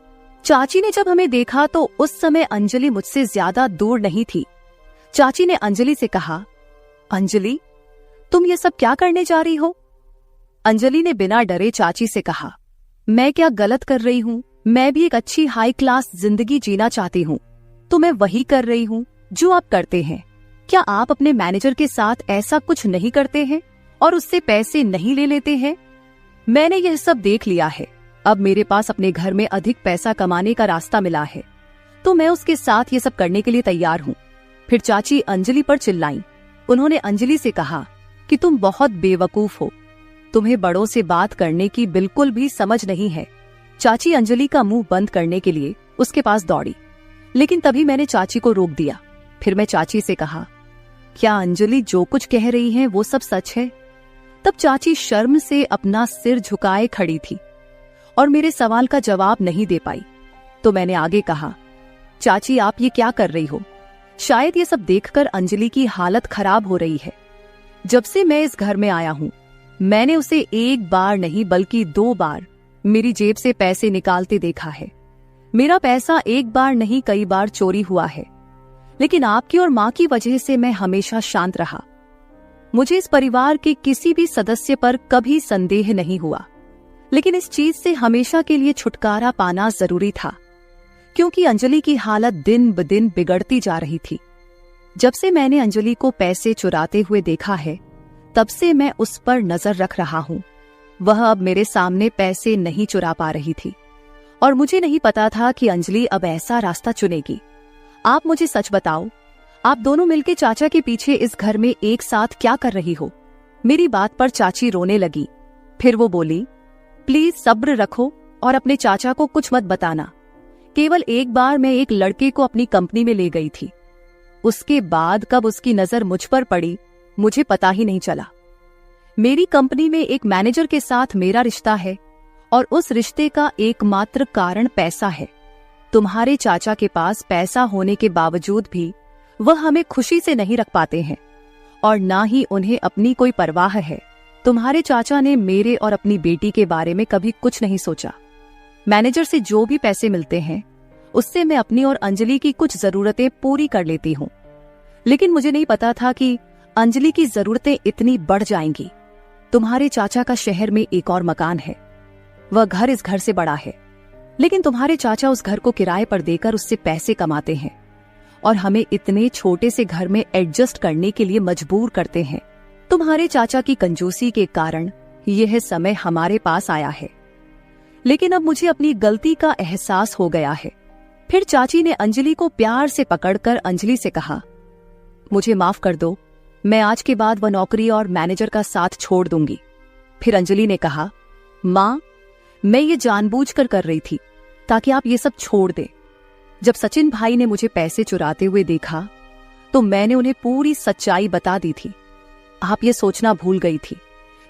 चाची ने जब हमें देखा तो उस समय अंजलि मुझसे ज्यादा दूर नहीं थी। चाची ने अंजलि से कहा, अंजलि, तुम ये सब क्या करने जा रही हो? अंजलि ने बिना डरे चाची से कहा, मैं क्या गलत कर रही हूँ? मैं भी एक अच्छी हाई क्लास जिंदगी जीना चाहती हूँ, तो मैं वही कर रही हूँ जो आप करते हैं। क्या आप अपने मैनेजर के साथ ऐसा कुछ नहीं करते हैं और उससे पैसे नहीं ले लेते हैं? मैंने यह सब देख लिया है। अब मेरे पास अपने घर में अधिक पैसा कमाने का रास्ता मिला है, तो मैं उसके साथ ये सब करने के लिए तैयार हूँ। फिर चाची अंजलि पर चिल्लाई। उन्होंने अंजलि से कहा कि तुम बहुत बेवकूफ हो, तुम्हें बड़ों से बात करने की बिल्कुल भी समझ नहीं है। चाची अंजलि का मुंह बंद करने के लिए उसके पास दौड़ी, लेकिन तभी मैंने चाची को रोक दिया। फिर मैं चाची से कहा, क्या अंजलि जो कुछ कह रही है वो सब सच है? तब चाची शर्म से अपना सिर झुकाए खड़ी थी और मेरे सवाल का जवाब नहीं दे पाई। तो मैंने आगे कहा, चाची आप ये क्या कर रही हो? शायद ये सब देखकर अंजलि की हालत खराब हो रही है। जब से मैं इस घर में आया हूँ, मैंने उसे एक बार नहीं बल्कि 2 बार मेरी जेब से पैसे निकालते देखा है। मेरा पैसा एक बार नहीं कई बार चोरी हुआ है, लेकिन आपकी और माँ की वजह से मैं हमेशा शांत रहा। मुझे इस परिवार के किसी भी सदस्य पर कभी संदेह नहीं हुआ, लेकिन इस चीज से हमेशा के लिए छुटकारा पाना जरूरी था, क्योंकि अंजलि की हालत दिन ब दिन बिगड़ती जा रही थी। जब से मैंने अंजलि को पैसे चुराते हुए देखा है, तब से मैं उस पर नजर रख रहा हूँ। वह अब मेरे सामने पैसे नहीं चुरा पा रही थी और मुझे नहीं पता था कि अंजलि अब ऐसा रास्ता चुनेगी। आप मुझे सच बताओ, आप दोनों मिलके चाचा के पीछे इस घर में एक साथ क्या कर रही हो? मेरी बात पर चाची रोने लगी। फिर वो बोली, प्लीज सब्र रखो और अपने चाचा को कुछ मत बताना। केवल एक बार मैं एक लड़के को अपनी कंपनी में ले गई थी, उसके बाद कब उसकी नजर मुझ पर पड़ी मुझे पता ही नहीं चला। मेरी कंपनी में एक मैनेजर के साथ मेरा रिश्ता है और उस रिश्ते का एकमात्र कारण पैसा है। तुम्हारे चाचा के पास पैसा होने के बावजूद भी वह हमें खुशी से नहीं रख पाते हैं और ना ही उन्हें अपनी कोई परवाह है। तुम्हारे चाचा ने मेरे और अपनी बेटी के बारे में कभी कुछ नहीं सोचा। मैनेजर से जो भी पैसे मिलते हैं उससे मैं अपनी और अंजलि की कुछ जरूरतें पूरी कर लेती हूँ, लेकिन मुझे नहीं पता था कि अंजलि की जरूरतें इतनी बढ़ जाएंगी। तुम्हारे चाचा का शहर में एक और मकान है, वह घर इस घर से बड़ा है, लेकिन तुम्हारे चाचा उस घर को किराए पर देकर उससे पैसे कमाते हैं और हमें इतने छोटे से घर में एडजस्ट करने के लिए मजबूर करते हैं। तुम्हारे चाचा की कंजूसी के कारण यह समय हमारे पास आया है, लेकिन अब मुझे अपनी गलती का एहसास हो गया है। फिर चाची ने अंजलि को प्यार से पकड़कर अंजलि से कहा, मुझे माफ कर दो, मैं आज के बाद वह नौकरी और मैनेजर का साथ छोड़ दूंगी। फिर अंजलि ने कहा, माँ, मैं ये जानबूझकर कर रही थी ताकि आप ये सब छोड़ दें। जब सचिन भाई ने मुझे पैसे चुराते हुए देखा तो मैंने उन्हें पूरी सच्चाई बता दी थी। आप ये सोचना भूल गई थी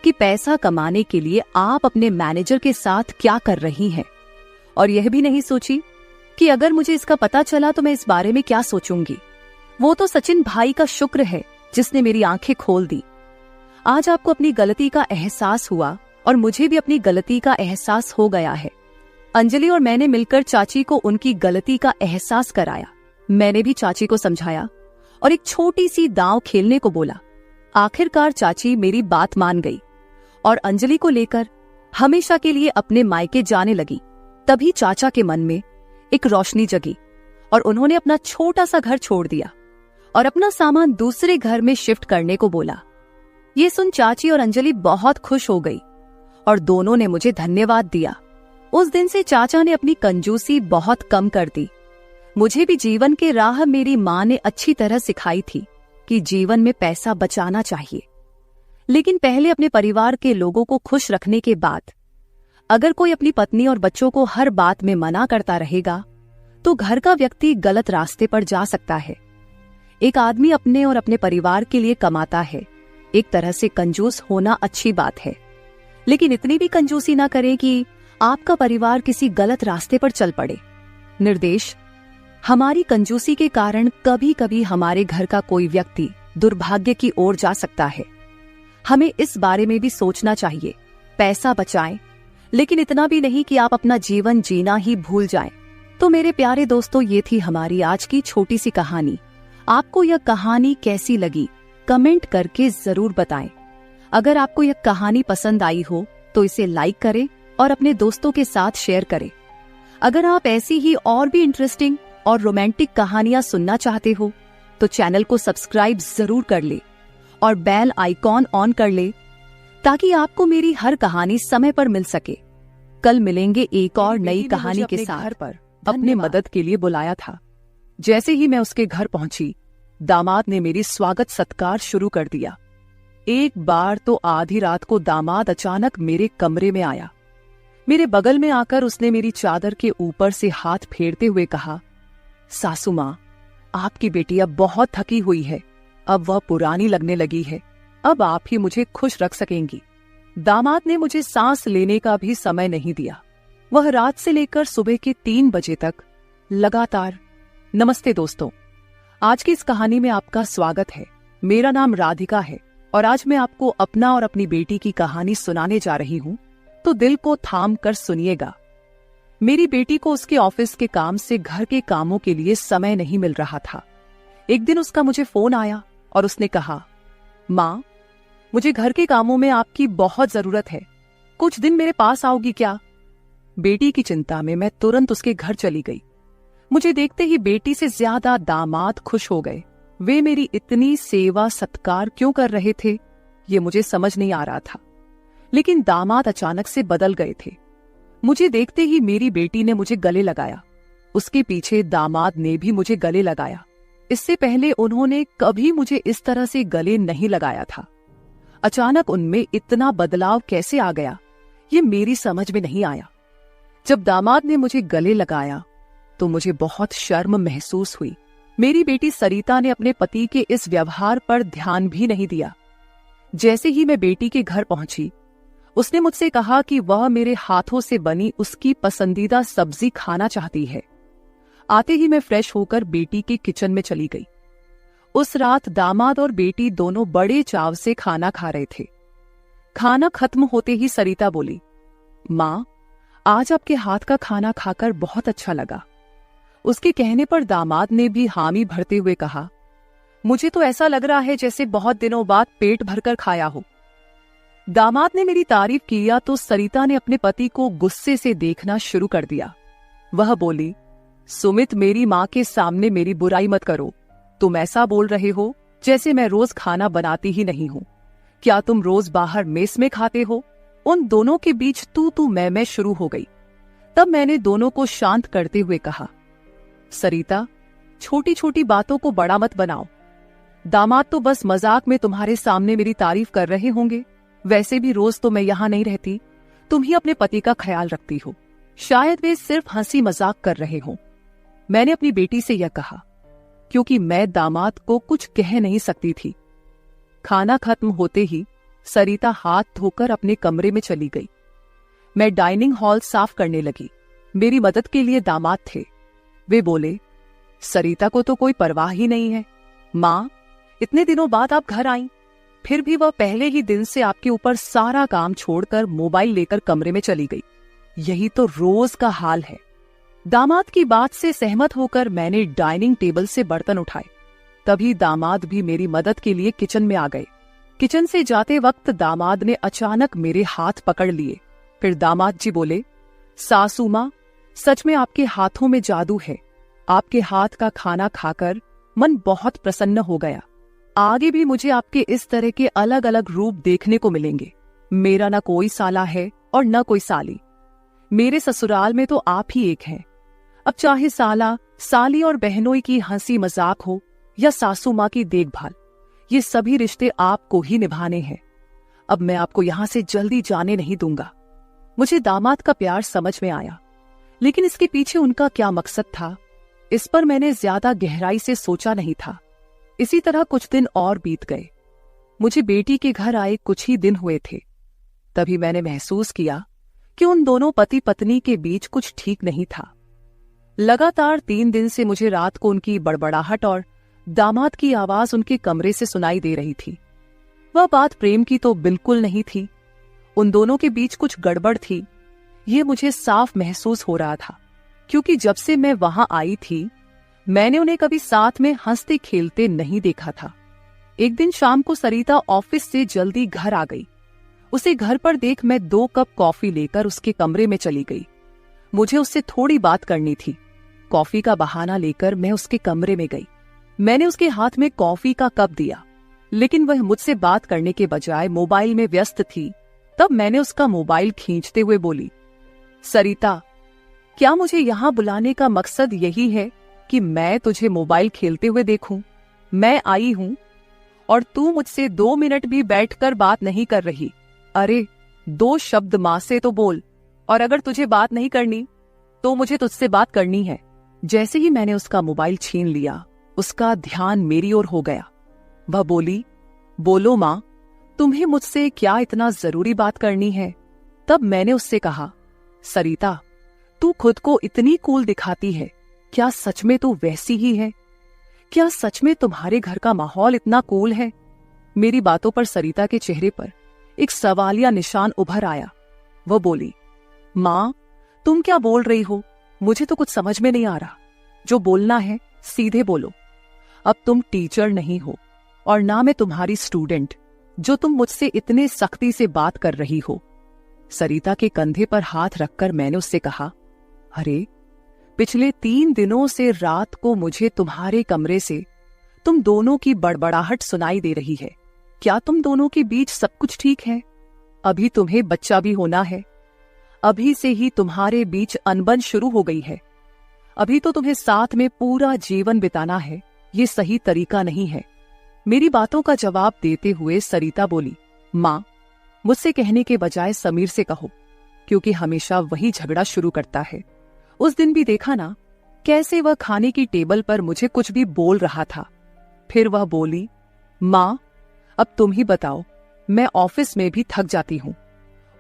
कि पैसा कमाने के लिए आप अपने मैनेजर के साथ क्या कर रही हैं और यह भी नहीं सोची कि अगर मुझे इसका पता चला तो मैं इस बारे में क्या सोचूंगी। वो तो सचिन भाई का शुक्र है जिसने मेरी आंखें खोल दी। आज आपको अपनी गलती का एहसास हुआ और मुझे भी अपनी गलती का एहसास हो गया है। अंजलि और मैंने मिलकर चाची को उनकी गलती का एहसास कराया। मैंने भी चाची को समझाया और एक छोटी सी दांव खेलने को बोला। आखिरकार चाची मेरी बात मान गई और अंजलि को लेकर हमेशा के लिए अपने मायके जाने लगी। तभी चाचा के मन में एक रोशनी जगी और उन्होंने अपना छोटा सा घर छोड़ दिया और अपना सामान दूसरे घर में शिफ्ट करने को बोला। ये सुन चाची और अंजलि बहुत खुश हो गई और दोनों ने मुझे धन्यवाद दिया। उस दिन से चाचा ने अपनी कंजूसी बहुत कम कर दी। मुझे भी जीवन के राह मेरी माँ ने अच्छी तरह सिखाई थी कि जीवन में पैसा बचाना चाहिए, लेकिन पहले अपने परिवार के लोगों को खुश रखने के बाद। अगर कोई अपनी पत्नी और बच्चों को हर बात में मना करता रहेगा तो घर का व्यक्ति गलत रास्ते पर जा सकता है। एक आदमी अपने और अपने परिवार के लिए कमाता है। एक तरह से कंजूस होना अच्छी बात है, लेकिन इतनी भी कंजूसी ना करें कि आपका परिवार किसी गलत रास्ते पर चल पड़े। निर्देश, हमारी कंजूसी के कारण कभी कभी हमारे घर का कोई व्यक्ति दुर्भाग्य की ओर जा सकता है। हमें इस बारे में भी सोचना चाहिए। पैसा बचाएं, लेकिन इतना भी नहीं कि आप अपना जीवन जीना ही भूल जाएं। तो मेरे प्यारे दोस्तों, ये थी हमारी आज की छोटी सी कहानी। आपको यह कहानी कैसी लगी कमेंट करके जरूर बताएं। अगर आपको यह कहानी पसंद आई हो तो इसे लाइक करें और अपने दोस्तों के साथ शेयर करें। अगर आप ऐसी ही और भी इंटरेस्टिंग और रोमांटिक कहानियां सुनना चाहते हो तो चैनल को सब्सक्राइब जरूर कर ले और बेल आइकॉन ऑन कर ले ताकि आपको मेरी हर कहानी समय पर मिल सके। कल मिलेंगे एक और नई कहानी के साथ। पर अपने मदद के लिए बुलाया था। जैसे ही मैं उसके घर पहुंची, दामाद ने मेरी स्वागत सत्कार शुरू कर दिया। एक बार तो आधी रात को दामाद अचानक मेरे कमरे में आया। मेरे बगल में आकर उसने मेरी चादर के ऊपर से हाथ फेरते हुए कहा, सासू माँ, आपकी बेटी अब बहुत थकी हुई है। अब वह पुरानी लगने लगी है। अब आप ही मुझे खुश रख सकेंगी। दामाद ने मुझे सांस लेने का भी समय नहीं दिया। वह रात से लेकर सुबह के 3 बजे तक लगातार। नमस्ते दोस्तों, आज की इस कहानी में आपका स्वागत है। मेरा नाम राधिका है और आज मैं आपको अपना और अपनी बेटी की कहानी सुनाने जा रही हूँ, तो दिल को थाम कर सुनिएगा। मेरी बेटी को उसके ऑफिस के काम से घर के कामों के लिए समय नहीं मिल रहा था। एक दिन उसका मुझे फोन आया और उसने कहा, माँ, मुझे घर के कामों में आपकी बहुत जरूरत है। कुछ दिन मेरे पास आओगी क्या? बेटी की चिंता में मैं तुरंत उसके घर चली गई। मुझे देखते ही बेटी से ज्यादा दामाद खुश हो गए। वे मेरी इतनी सेवा सत्कार क्यों कर रहे थे, ये मुझे समझ नहीं आ रहा था। लेकिन दामाद अचानक से बदल गए थे। मुझे देखते ही मेरी बेटी ने मुझे गले लगाया। उसके पीछे दामाद ने भी मुझे गले लगाया। इससे पहले उन्होंने कभी मुझे इस तरह से गले नहीं लगाया था। अचानक उनमें इतना बदलाव कैसे आ गया, ये मेरी समझ में नहीं आया। जब दामाद ने मुझे गले लगाया तो मुझे बहुत शर्म महसूस हुई। मेरी बेटी सरिता ने अपने पति के इस व्यवहार पर ध्यान भी नहीं दिया। जैसे ही मैं बेटी के घर पहुंची, उसने मुझसे कहा कि वह मेरे हाथों से बनी उसकी पसंदीदा सब्जी खाना चाहती है। आते ही मैं फ्रेश होकर बेटी के किचन में चली गई। उस रात दामाद और बेटी दोनों बड़े चाव से खाना खा रहे थे। खाना खत्म होते ही सरिता बोली, माँ, आज आपके हाथ का खाना खाकर बहुत अच्छा लगा। उसके कहने पर दामाद ने भी हामी भरते हुए कहा, मुझे तो ऐसा लग रहा है जैसे बहुत दिनों बाद पेट भरकर खाया हो। दामाद ने मेरी तारीफ किया तो सरिता ने अपने पति को गुस्से से देखना शुरू कर दिया। वह बोली, सुमित, मेरी माँ के सामने मेरी बुराई मत करो। तुम ऐसा बोल रहे हो जैसे मैं रोज खाना बनाती ही नहीं हूँ। क्या तुम रोज बाहर मेस में खाते हो? उन दोनों के बीच तू मैं शुरू हो गई। तब मैंने दोनों को शांत करते हुए कहा, सरिता, छोटी छोटी बातों को बड़ा मत बनाओ। दामाद तो बस मजाक में तुम्हारे सामने मेरी तारीफ कर रहे होंगे। वैसे भी रोज तो मैं यहाँ नहीं रहती। तुम ही अपने पति का ख्याल रखती हो। शायद वे सिर्फ हंसी मजाक कर रहे हों। मैंने अपनी बेटी से यह कहा क्योंकि मैं दामाद को कुछ कह नहीं सकती थी। खाना खत्म होते ही सरिता हाथ धोकर अपने कमरे में चली गई। मैं डाइनिंग हॉल साफ करने लगी। मेरी मदद के लिए दामाद थे। वे बोले, सरिता को तो कोई परवाह ही नहीं है। माँ, इतने दिनों बाद आप घर आईं, फिर भी वह पहले ही दिन से आपके ऊपर सारा काम छोड़कर मोबाइल लेकर कमरे में चली गई। यही तो रोज का हाल है। दामाद की बात से सहमत होकर मैंने डाइनिंग टेबल से बर्तन उठाए। तभी दामाद भी मेरी मदद के लिए किचन में आ गए। किचन से जाते वक्त दामाद ने अचानक मेरे हाथ पकड़ लिए। फिर दामाद जी बोले, सासू माँ, सच में आपके हाथों में जादू है। आपके हाथ का खाना खाकर मन बहुत प्रसन्न हो गया। आगे भी मुझे आपके इस तरह के अलग अलग रूप देखने को मिलेंगे। मेरा न कोई साला है और न कोई साली। मेरे ससुराल में तो आप ही एक हैं। अब चाहे साला, साली और बहनोई की हंसी मजाक हो या सासू माँ की देखभाल, ये सभी रिश्ते आपको ही निभाने हैं। अब मैं आपको यहां से जल्दी जाने नहीं दूंगा। मुझे दामाद का प्यार समझ में आया, लेकिन इसके पीछे उनका क्या मकसद था, इस पर मैंने ज्यादा गहराई से सोचा नहीं था। इसी तरह कुछ दिन और बीत गए। मुझे बेटी के घर आए कुछ ही दिन हुए थे। तभी मैंने महसूस किया कि उन दोनों पति पत्नी के बीच कुछ ठीक नहीं था। लगातार 3 दिन से मुझे रात को उनकी बड़बड़ाहट और दामाद की आवाज उनके कमरे से सुनाई दे रही थी। वह बात प्रेम की तो बिल्कुल नहीं थी। उन दोनों के बीच कुछ गड़बड़ थी, ये मुझे साफ महसूस हो रहा था, क्योंकि जब से मैं वहां आई थी मैंने उन्हें कभी साथ में हंसते खेलते नहीं देखा था। एक दिन शाम को सरिता ऑफिस से जल्दी घर आ गई। उसे घर पर देख मैं 2 कप कॉफी लेकर उसके कमरे में चली गई। मुझे उससे थोड़ी बात करनी थी। कॉफी का बहाना लेकर मैं उसके कमरे में गई। मैंने उसके हाथ में कॉफी का कप दिया, लेकिन वह मुझसे बात करने के बजाय मोबाइल में व्यस्त थी। तब मैंने उसका मोबाइल खींचते हुए बोली, सरिता, क्या मुझे यहां बुलाने का मकसद यही है कि मैं तुझे मोबाइल खेलते हुए देखूं? मैं आई हूं और तू मुझसे 2 मिनट भी बैठकर बात नहीं कर रही। अरे 2 शब्द मां से तो बोल, और अगर तुझे बात नहीं करनी तो मुझे तुझसे बात करनी है। जैसे ही मैंने उसका मोबाइल छीन लिया, उसका ध्यान मेरी ओर हो गया। वह बोली, बोलो मां, तुम्हें मुझसे क्या इतना जरूरी बात करनी है? तब मैंने उससे कहा, सरिता, तू खुद को इतनी कूल दिखाती है, क्या सच में तू वैसी ही है? क्या सच में तुम्हारे घर का माहौल इतना कूल है? मेरी बातों पर सरिता के चेहरे पर एक सवालिया निशान उभर आया। वह बोली, मां, तुम क्या बोल रही हो? मुझे तो कुछ समझ में नहीं आ रहा। जो बोलना है सीधे बोलो। अब तुम टीचर नहीं हो और ना मैं तुम्हारी स्टूडेंट, जो तुम मुझसे इतने सख्ती से बात कर रही हो। सरिता के कंधे पर हाथ रखकर मैंने उससे कहा, अरे पिछले 3 दिनों से रात को मुझे तुम्हारे कमरे से तुम दोनों की बड़बड़ाहट सुनाई दे रही है। क्या तुम दोनों के बीच सब कुछ ठीक है? अभी तुम्हें बच्चा भी होना है। अभी से ही तुम्हारे बीच अनबन शुरू हो गई है। अभी तो तुम्हें साथ में पूरा जीवन बिताना है। ये सही तरीका नहीं है। मेरी बातों का जवाब देते हुए सरिता बोली, मां, मुझसे कहने के बजाय समीर से कहो, क्योंकि हमेशा वही झगड़ा शुरू करता है। उस दिन भी देखा ना, कैसे वह खाने की टेबल पर मुझे कुछ भी बोल रहा था। फिर वह बोली, मां, अब तुम ही बताओ, मैं ऑफिस में भी थक जाती हूं।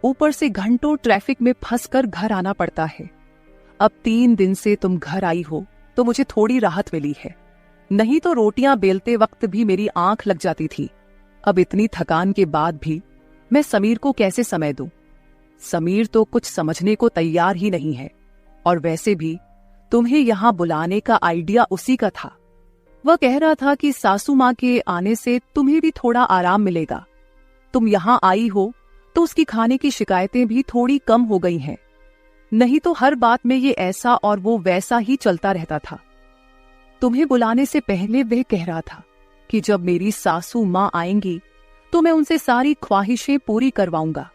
ऊपर से घंटों ट्रैफिक में फंसकर घर आना पड़ता है। अब 3 दिन से तुम घर आई हो तो मुझे थोड़ी राहत मिली है, नहीं तो रोटियां बेलते वक्त भी मेरी आंख लग जाती थी। अब इतनी थकान के बाद भी मैं समीर को कैसे समय दूं? समीर तो कुछ समझने को तैयार ही नहीं है। और वैसे भी तुम्हें यहां बुलाने का आइडिया उसी का था। वह कह रहा था कि सासू मां के आने से तुम्हें भी थोड़ा आराम मिलेगा। तुम यहां आई हो तो उसकी खाने की शिकायतें भी थोड़ी कम हो गई हैं। नहीं तो हर बात में ये ऐसा और वो वैसा ही चलता रहता था। तुम्हें बुलाने से पहले वह कह रहा था कि जब मेरी सासू मां आएंगी तो मैं उनसे सारी ख्वाहिशें पूरी करवाऊंगा।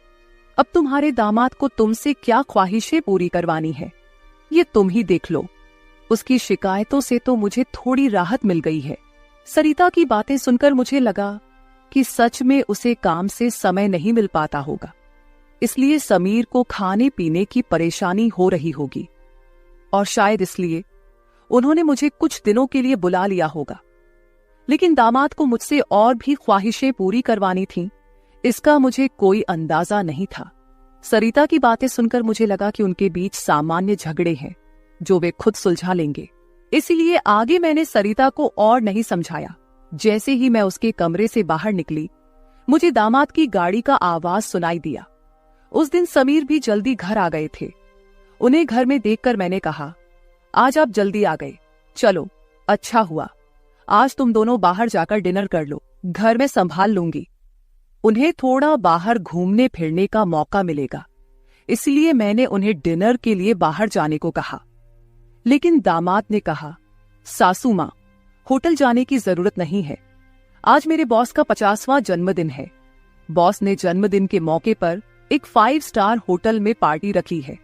अब तुम्हारे दामाद को तुमसे क्या ख्वाहिशें पूरी करवानी है, ये तुम ही देख लो। उसकी शिकायतों से तो मुझे थोड़ी राहत मिल गई है। सरिता की बातें सुनकर मुझे लगा कि सच में उसे काम से समय नहीं मिल पाता होगा, इसलिए समीर को खाने पीने की परेशानी हो रही होगी, और शायद इसलिए उन्होंने मुझे कुछ दिनों के लिए बुला लिया होगा। लेकिन दामाद को मुझसे और भी ख्वाहिशें पूरी करवानी थीं, इसका मुझे कोई अंदाजा नहीं था। सरिता की बातें सुनकर मुझे लगा कि उनके बीच सामान्य झगड़े हैं जो वे खुद सुलझा लेंगे। इसीलिए आगे मैंने सरिता को और नहीं समझाया। जैसे ही मैं उसके कमरे से बाहर निकली, मुझे दामाद की गाड़ी का आवाज सुनाई दिया। उस दिन समीर भी जल्दी घर आ गए थे। उन्हें घर में देखकर मैंने कहा, आज आप जल्दी आ गए, चलो अच्छा हुआ। आज तुम दोनों बाहर जाकर डिनर कर लो, घर में संभाल लूंगी। उन्हें थोड़ा बाहर घूमने फिरने का मौका मिलेगा, इसलिए मैंने उन्हें डिनर के लिए बाहर जाने को कहा। लेकिन दामाद ने कहा, सासू मां, होटल जाने की जरूरत नहीं है। आज मेरे बॉस का 50वां जन्मदिन है। बॉस ने जन्मदिन के मौके पर एक 5 स्टार होटल में पार्टी रखी है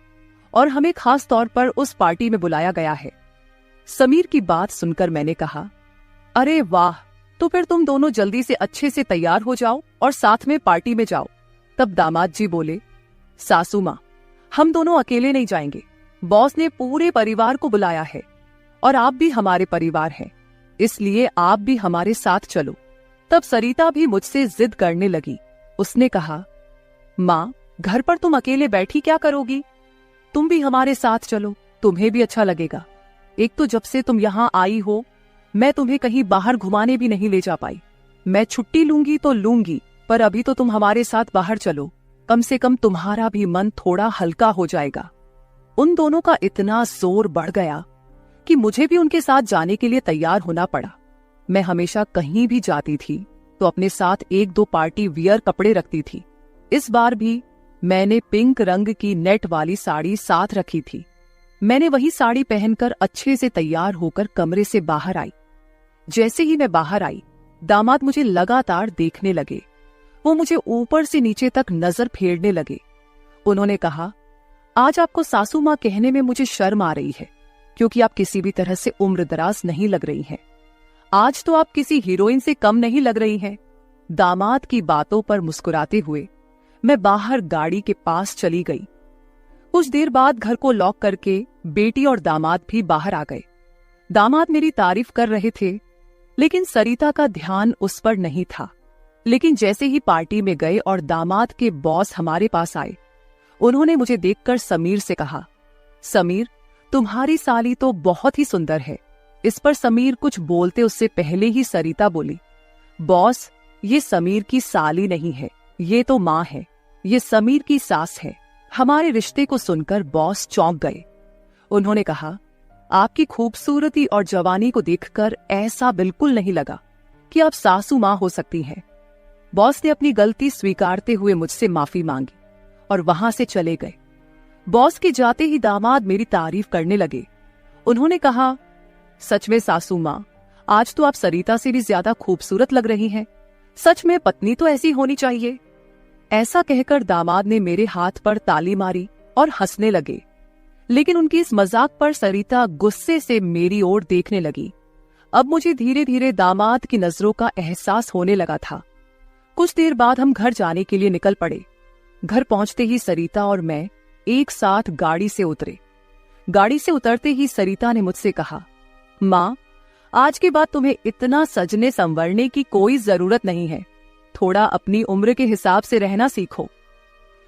और हमें खास तौर पर उस पार्टी में बुलाया गया है। समीर की बात सुनकर मैंने कहा, अरे वाह, तो फिर तुम दोनों जल्दी से अच्छे से तैयार हो जाओ और साथ में पार्टी में जाओ। तब दामाद जी बोले, सासू मां, हम दोनों अकेले नहीं जाएंगे। बॉस ने पूरे परिवार को बुलाया है और आप भी हमारे परिवार हैं, इसलिए आप भी हमारे साथ चलो। तब सरिता भी मुझसे जिद करने लगी। उसने कहा, मां, घर पर तुम अकेले बैठी क्या करोगी? तुम भी हमारे साथ चलो, तुम्हें भी अच्छा लगेगा। एक तो जब से तुम यहाँ आई हो, मैं तुम्हें कहीं बाहर घुमाने भी नहीं ले जा पाई। मैं छुट्टी लूंगी तो लूंगी, पर अभी तो तुम हमारे साथ बाहर चलो, कम से कम तुम्हारा भी मन थोड़ा हल्का हो जाएगा। उन दोनों का इतना जोर बढ़ गया कि मुझे भी उनके साथ जाने के लिए तैयार होना पड़ा। मैं हमेशा कहीं भी जाती थी तो अपने साथ 1-2 पार्टी वियर कपड़े रखती थी। इस बार भी मैंने पिंक रंग की नेट वाली साड़ी साथ रखी थी। मैंने वही साड़ी पहनकर अच्छे से तैयार होकर कमरे से बाहर आई। जैसे ही मैं बाहर आई, दामाद मुझे लगातार देखने लगे। वो मुझे ऊपर से नीचे तक नजर फेरने लगे। उन्होंने कहा, आज आपको सासू मां कहने में मुझे शर्म आ रही है, क्योंकि आप किसी भी तरह से उम्रदराज नहीं लग रही हैं। आज तो आप किसी हीरोइन से कम नहीं लग रही हैं। दामाद की बातों पर मुस्कुराते हुए मैं बाहर गाड़ी के पास चली गई। कुछ देर बाद घर को लॉक करके बेटी और दामाद भी बाहर आ गए। दामाद मेरी तारीफ कर रहे थे, लेकिन सरिता का ध्यान उस पर नहीं था। लेकिन जैसे ही पार्टी में गए और दामाद के बॉस हमारे पास आए, उन्होंने मुझे देखकर समीर से कहा, समीर, तुम्हारी साली तो बहुत ही सुंदर है। इस पर समीर कुछ बोलते उससे पहले ही सरिता बोली, बॉस, ये समीर की साली नहीं है, ये तो माँ है, ये समीर की सास है। हमारे रिश्ते को सुनकर बॉस चौंक गए। उन्होंने कहा, आपकी खूबसूरती और जवानी को देखकर ऐसा बिल्कुल नहीं लगा कि आप सासू माँ हो सकती हैं। बॉस ने अपनी गलती स्वीकारते हुए मुझसे माफी मांगी और वहां से चले गए। बॉस के जाते ही दामाद मेरी तारीफ करने लगे। उन्होंने कहा, सच में सासू माँ, आज तो आप सरिता से भी ज्यादा खूबसूरत लग रही हैं। सच में पत्नी तो ऐसी होनी चाहिए। ऐसा कहकर दामाद ने मेरे हाथ पर ताली मारी और हंसने लगे। लेकिन उनकी इस मजाक पर सरिता गुस्से से मेरी ओर देखने लगी। अब मुझे धीरे धीरे दामाद की नजरों का एहसास होने लगा था। कुछ देर बाद हम घर जाने के लिए निकल पड़े। घर पहुंचते ही सरिता और मैं एक साथ गाड़ी से उतरे। गाड़ी से उतरते ही सरिता ने मुझसे कहा, माँ, आज के बाद तुम्हें इतना सजने संवरने की कोई जरूरत नहीं है। थोड़ा अपनी उम्र के हिसाब से रहना सीखो।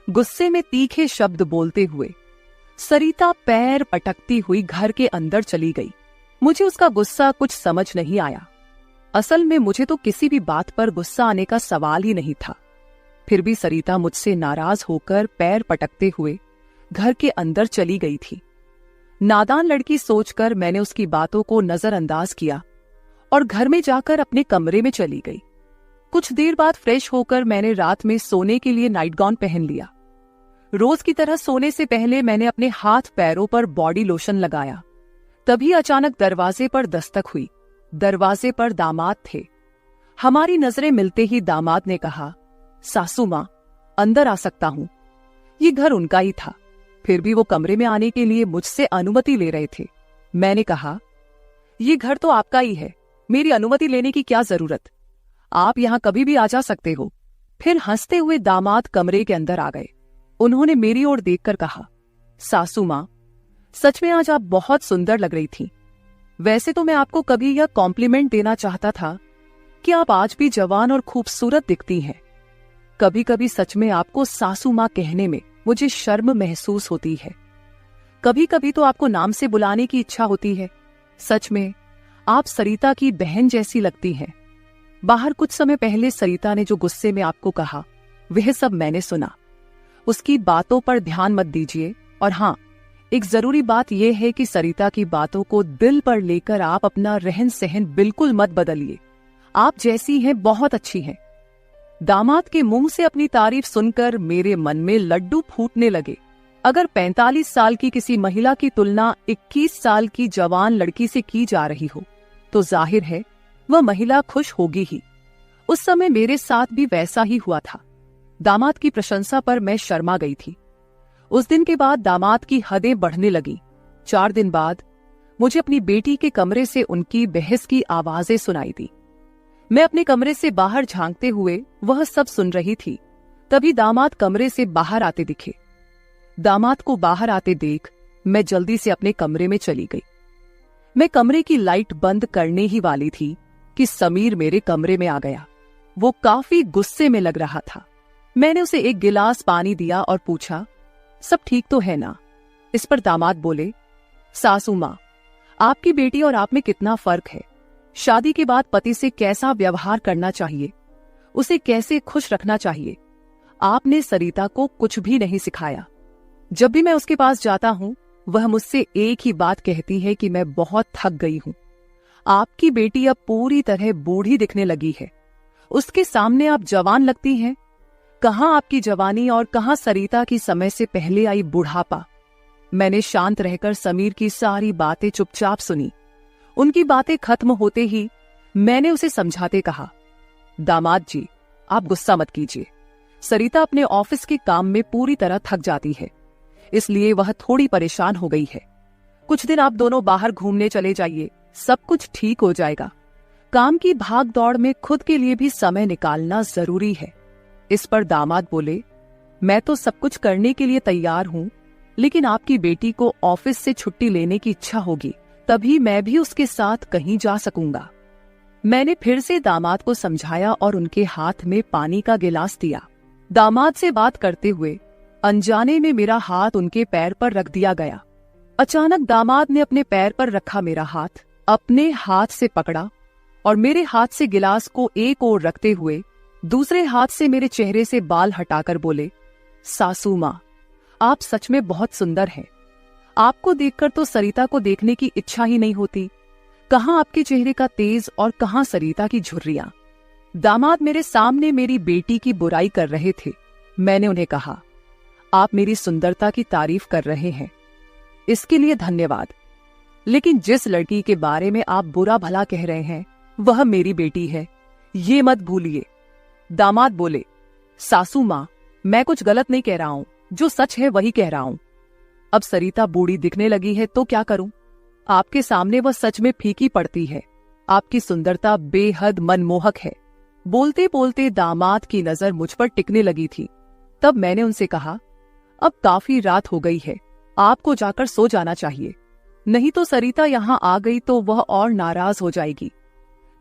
गुस्से में तीखे शब्द बोलते हुए सरिता पैर पटकती हुई घर के अंदर चली गई। मुझे उसका गुस्सा कुछ समझ नहीं आया। असल में मुझे तो किसी भी बात पर गुस्सा आने का सवाल ही नहीं था। फिर भी सरिता मुझसे नाराज होकर पैर पटकते हुए घर के अंदर चली गई थी। नादान लड़की सोचकर मैंने उसकी बातों को नजरअंदाज किया और घर में जाकर अपने कमरे में चली गई। कुछ देर बाद फ्रेश होकर मैंने रात में सोने के लिए नाइट गाउन पहन लिया। रोज की तरह सोने से पहले मैंने अपने हाथ पैरों पर बॉडी लोशन लगाया। तभी अचानक दरवाजे पर दस्तक हुई। दरवाजे पर दामाद थे। हमारी नजरें मिलते ही दामाद ने कहा, सासू मां, अंदर आ सकता हूं। ये घर उनका ही था, फिर भी वो कमरे में आने के लिए मुझसे अनुमति ले रहे थे। मैंने कहा, ये घर तो आपका ही है, मेरी अनुमति लेने की क्या जरूरत, आप यहां कभी भी आ जा सकते हो। फिर हंसते हुए दामाद कमरे के अंदर आ गए। उन्होंने मेरी ओर देखकर कहा, सासू मां, सच में आज आप बहुत सुंदर लग रही थी। वैसे तो मैं आपको कभी यह कॉम्प्लीमेंट देना चाहता था कि आप आज भी जवान और खूबसूरत दिखती हैं। कभी कभी सच में आपको सासू मां कहने में मुझे शर्म महसूस होती है। कभी कभी तो आपको नाम से बुलाने की इच्छा होती है। सच में आप सरिता की बहन जैसी लगती हैं। बाहर कुछ समय पहले सरिता ने जो गुस्से में आपको कहा, वह सब मैंने सुना। उसकी बातों पर ध्यान मत दीजिए। और हाँ, एक जरूरी बात यह है कि सरिता की बातों को दिल पर लेकर आप अपना रहन सहन बिल्कुल मत बदलिए। आप जैसी हैं बहुत अच्छी हैं। दामाद के मुंह से अपनी तारीफ सुनकर मेरे मन में लड्डू फूटने लगे। अगर 45 साल की किसी महिला की तुलना 21 साल की जवान लड़की से की जा रही हो तो जाहिर है वह महिला खुश होगी ही। उस समय मेरे साथ भी वैसा ही हुआ था। दामाद की प्रशंसा पर मैं शर्मा गई थी। उस दिन के बाद दामाद की हदें बढ़ने लगी। 4 दिन बाद मुझे अपनी बेटी के कमरे से उनकी बहस की आवाजें सुनाई दी। मैं अपने कमरे से बाहर झांकते हुए वह सब सुन रही थी। तभी दामाद कमरे से बाहर आते दिखे। दामाद को बाहर आते देख मैं जल्दी से अपने कमरे में चली गई। मैं कमरे की लाइट बंद करने ही वाली थी कि समीर मेरे कमरे में आ गया। वो काफी गुस्से में लग रहा था। मैंने उसे एक गिलास पानी दिया और पूछा, सब ठीक तो है ना? इस पर दामाद बोले, सासू मां, आपकी बेटी और आप में कितना फर्क है। शादी के बाद पति से कैसा व्यवहार करना चाहिए, उसे कैसे खुश रखना चाहिए, आपने सरिता को कुछ भी नहीं सिखाया। जब भी मैं उसके पास जाता हूं वह मुझसे एक ही बात कहती है कि मैं बहुत थक गई हूं। आपकी बेटी अब पूरी तरह बूढ़ी दिखने लगी है। उसके सामने आप जवान लगती हैं। कहां आपकी जवानी और कहां सरिता की समय से पहले आई बुढ़ापा। मैंने शांत रहकर समीर की सारी बातें चुपचाप सुनी। उनकी बातें खत्म होते ही मैंने उसे समझाते कहा, दामाद जी, आप गुस्सा मत कीजिए। सरिता अपने ऑफिस के काम में पूरी तरह थक जाती है, इसलिए वह थोड़ी परेशान हो गई है। कुछ दिन आप दोनों बाहर घूमने चले जाइए, सब कुछ ठीक हो जाएगा। काम की भाग दौड़ में खुद के लिए भी समय निकालना जरूरी है। इस पर दामाद बोले, मैं तो सब कुछ करने के लिए तैयार हूं, लेकिन आपकी बेटी को ऑफिस से छुट्टी लेने की इच्छा होगी, तभी मैं भी उसके साथ कहीं जा सकूंगा। मैंने फिर से दामाद को समझाया और उनके हाथ में पानी का गिलास दिया। दामाद से बात करते हुए अनजाने में मेरा हाथ उनके पैर पर रख दिया गया। अचानक दामाद ने अपने पैर पर रखा मेरा हाथ अपने हाथ से पकड़ा और मेरे हाथ से गिलास को एक ओर रखते हुए दूसरे हाथ से मेरे चेहरे से बाल हटाकर बोले, सासू मां, आप सच में बहुत सुंदर हैं। आपको देखकर तो सरिता को देखने की इच्छा ही नहीं होती। कहां आपके चेहरे का तेज और कहां सरिता की झुर्रियां। दामाद मेरे सामने मेरी बेटी की बुराई कर रहे थे। मैंने उन्हें कहा, आप मेरी सुंदरता की तारीफ कर रहे हैं, इसके लिए धन्यवाद, लेकिन जिस लड़की के बारे में आप बुरा भला कह रहे हैं वह मेरी बेटी है, ये मत भूलिए। दामाद बोले, सासू मां, मैं कुछ गलत नहीं कह रहा हूं, जो सच है वही कह रहा हूं। अब सरिता बूढ़ी दिखने लगी है तो क्या करूं? आपके सामने वह सच में फीकी पड़ती है। आपकी सुंदरता बेहद मनमोहक है। बोलते बोलते दामाद की नजर मुझ पर टिकने लगी थी। तब मैंने उनसे कहा, अब काफी रात हो गई है, आपको जाकर सो जाना चाहिए, नहीं तो सरिता यहाँ आ गई तो वह और नाराज हो जाएगी।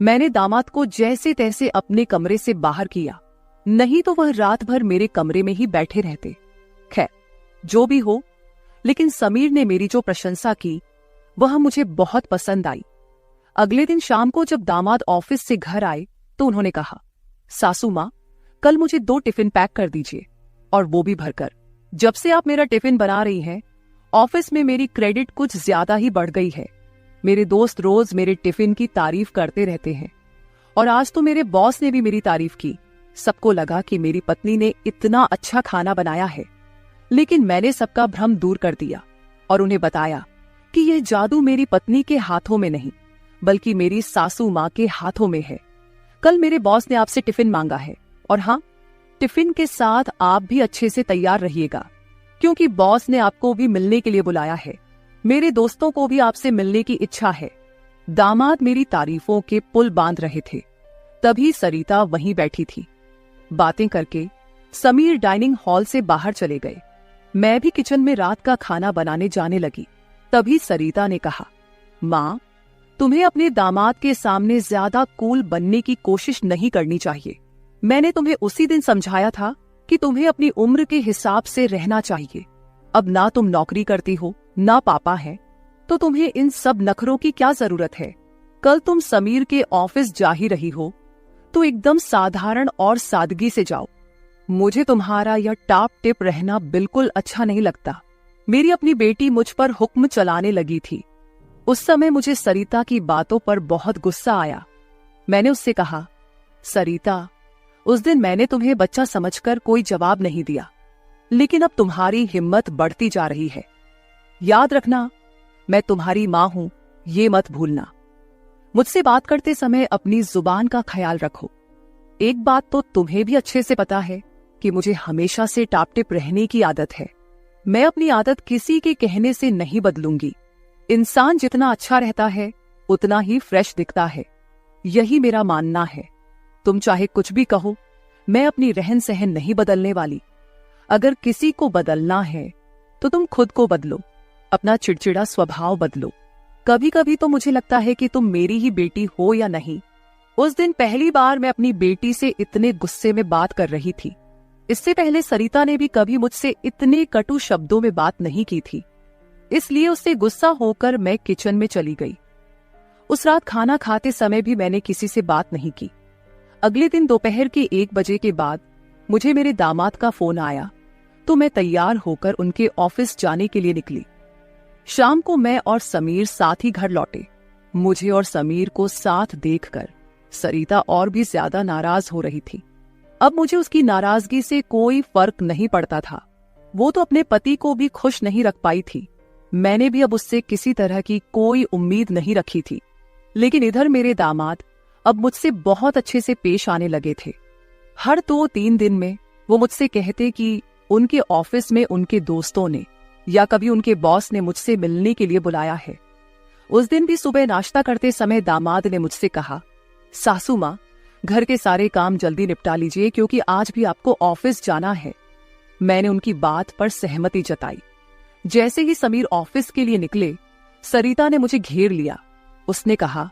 मैंने दामाद को जैसे तैसे अपने कमरे से बाहर किया, नहीं तो वह रात भर मेरे कमरे में ही बैठे रहते। खैर, जो भी हो, लेकिन समीर ने मेरी जो प्रशंसा की वह मुझे बहुत पसंद आई। अगले दिन शाम को जब दामाद ऑफिस से घर आए तो उन्होंने कहा, सासू मां, कल मुझे 2 टिफिन पैक कर दीजिए, और वो भी भरकर। जब से आप मेरा टिफिन बना रही हैं, ऑफिस में मेरी क्रेडिट कुछ ज्यादा ही बढ़ गई है। मेरे दोस्त रोज मेरे टिफिन की तारीफ करते रहते हैं, और आज तो मेरे बॉस ने भी मेरी तारीफ की। सबको लगा कि मेरी पत्नी ने इतना अच्छा खाना बनाया है, लेकिन मैंने सबका भ्रम दूर कर दिया और उन्हें बताया कि यह जादू मेरी पत्नी के हाथों में नहीं, बल्कि मेरी सासू मां के हाथों में है। कल मेरे बॉस ने आपसे टिफिन मांगा है, और हाँ, टिफिन के साथ आप भी अच्छे से तैयार रहिएगा, क्योंकि बॉस ने आपको भी मिलने के लिए बुलाया है। मेरे दोस्तों को भी आपसे मिलने की इच्छा है। दामाद मेरी तारीफों के पुल बांध रहे थे, तभी सरिता वहीं बैठी थी। बातें करके समीर डाइनिंग हॉल से बाहर चले गए। मैं भी किचन में रात का खाना बनाने जाने लगी। तभी सरिता ने कहा, मां, तुम्हें अपने दामाद के सामने ज्यादा कूल बनने की कोशिश नहीं करनी चाहिए। मैंने तुम्हें उसी दिन समझाया था कि तुम्हें अपनी उम्र के हिसाब से रहना चाहिए। अब ना तुम नौकरी करती हो ना पापा है, तो तुम्हें इन सब नखरों की क्या जरूरत है। कल तुम समीर के ऑफिस जा ही रही हो तो एकदम साधारण और सादगी से जाओ। मुझे तुम्हारा यह टाप टिप रहना बिल्कुल अच्छा नहीं लगता। मेरी अपनी बेटी मुझ पर हुक्म चलाने लगी थी। उस समय मुझे सरिता की बातों पर बहुत गुस्सा आया। मैंने उससे कहा, सरिता, उस दिन मैंने तुम्हें बच्चा समझकर कोई जवाब नहीं दिया, लेकिन अब तुम्हारी हिम्मत बढ़ती जा रही है। याद रखना, मैं तुम्हारी मां हूं, ये मत भूलना। मुझसे बात करते समय अपनी जुबान का ख्याल रखो। एक बात तो तुम्हें भी अच्छे से पता है कि मुझे हमेशा से टापटिप रहने की आदत है। मैं अपनी आदत किसी के कहने से नहीं बदलूंगी। इंसान जितना अच्छा रहता है उतना ही फ्रेश दिखता है, यही मेरा मानना है। तुम चाहे कुछ भी कहो, मैं अपनी रहन सहन नहीं बदलने वाली। अगर किसी को बदलना है तो तुम खुद को बदलो, अपना चिड़चिड़ा स्वभाव बदलो। कभी कभी तो मुझे लगता है कि तुम मेरी ही बेटी हो या नहीं। उस दिन पहली बार मैं अपनी बेटी से इतने गुस्से में बात कर रही थी। इससे पहले सरिता ने भी कभी मुझसे इतने कटु शब्दों में बात नहीं की थी। इसलिए उससे गुस्सा होकर मैं किचन में चली गई। उस रात खाना खाते समय भी मैंने किसी से बात नहीं की। अगले दिन दोपहर के 1 बजे के बाद मुझे मेरे दामाद का फोन आया तो मैं तैयार होकर उनके ऑफिस जाने के लिए निकली। शाम को मैं और समीर साथ ही घर लौटे। मुझे और समीर को साथ देखकर सरिता और भी ज्यादा नाराज हो रही थी। अब मुझे उसकी नाराजगी से कोई फर्क नहीं पड़ता था। वो तो अपने पति को भी खुश नहीं रख पाई थी। मैंने भी अब उससे किसी तरह की कोई उम्मीद नहीं रखी थी। लेकिन इधर मेरे दामाद अब मुझसे बहुत अच्छे से पेश आने लगे थे। हर 2-3 दिन में वो मुझसे कहते कि उनके ऑफिस में उनके दोस्तों ने या कभी उनके बॉस ने मुझसे मिलने के लिए बुलाया है। उस दिन भी सुबह नाश्ता करते समय दामाद ने मुझसे कहा, सासू माँ, घर के सारे काम जल्दी निपटा लीजिए क्योंकि आज भी आपको ऑफिस जाना है। मैंने उनकी बात पर सहमति जताई। जैसे ही समीर ऑफिस के लिए निकले, सरिता ने मुझे घेर लिया। उसने कहा,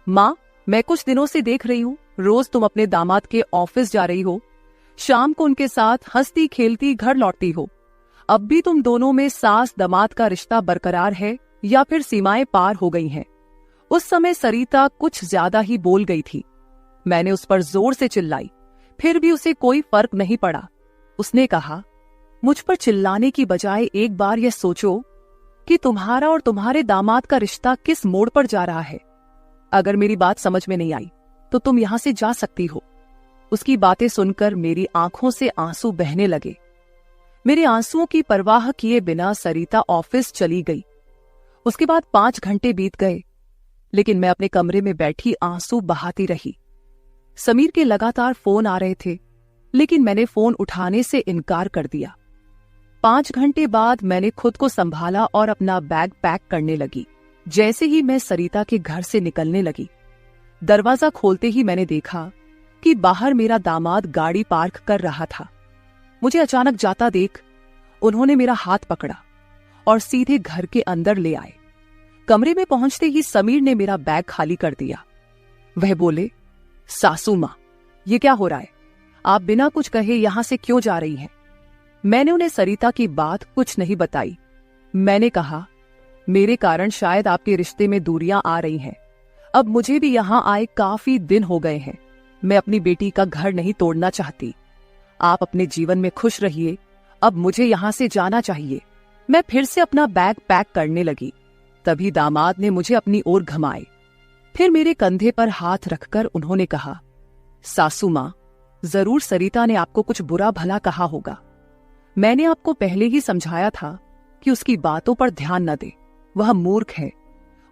माँ, मैं कुछ दिनों से देख रही हूँ रोज तुम अपने दामाद के ऑफिस जा रही हो, शाम को उनके साथ हंसती खेलती घर लौटती हो। अब भी तुम दोनों में सास दामाद का रिश्ता बरकरार है या फिर सीमाएं पार हो गई हैं? उस समय सरिता कुछ ज्यादा ही बोल गई थी। मैंने उस पर जोर से चिल्लाई, फिर भी उसे कोई फर्क नहीं पड़ा। उसने कहा, मुझ पर चिल्लाने की बजाय एक बार यह सोचो कि तुम्हारा और तुम्हारे दामाद का रिश्ता किस मोड़ पर जा रहा है। अगर मेरी बात समझ में नहीं आई तो तुम यहां से जा सकती हो। उसकी बातें सुनकर मेरी आंखों से आंसू बहने लगे। मेरे आंसुओं की परवाह किए बिना सरिता ऑफिस चली गई। उसके बाद 5 घंटे बीत गए, लेकिन मैं अपने कमरे में बैठी आंसू बहाती रही। समीर के लगातार फोन आ रहे थे, लेकिन मैंने फोन उठाने से इनकार कर दिया। 5 घंटे बाद मैंने खुद को संभाला और अपना बैग पैक करने लगी। जैसे ही मैं सरिता के घर से निकलने लगी, दरवाजा खोलते ही मैंने देखा कि बाहर मेरा दामाद गाड़ी पार्क कर रहा था। मुझे अचानक जाता देख उन्होंने मेरा हाथ पकड़ा और सीधे घर के अंदर ले आए। कमरे में पहुंचते ही समीर ने मेरा बैग खाली कर दिया। वह बोले, सासू मां, ये क्या हो रहा है? आप बिना कुछ कहे यहां से क्यों जा रही हैं? मैंने उन्हें सरिता की बात कुछ नहीं बताई। मैंने कहा, मेरे कारण शायद आपके रिश्ते में दूरियां आ रही हैं। अब मुझे भी यहां आए काफी दिन हो गए हैं। मैं अपनी बेटी का घर नहीं तोड़ना चाहती। आप अपने जीवन में खुश रहिए, अब मुझे यहां से जाना चाहिए। मैं फिर से अपना बैग पैक करने लगी। तभी दामाद ने मुझे अपनी ओर घुमाए। फिर मेरे कंधे पर हाथ रखकर उन्होंने कहा, सासू मां, जरूर सरिता ने आपको कुछ बुरा भला कहा होगा। मैंने आपको पहले ही समझाया था कि उसकी बातों पर ध्यान न दे। वह मूर्ख है,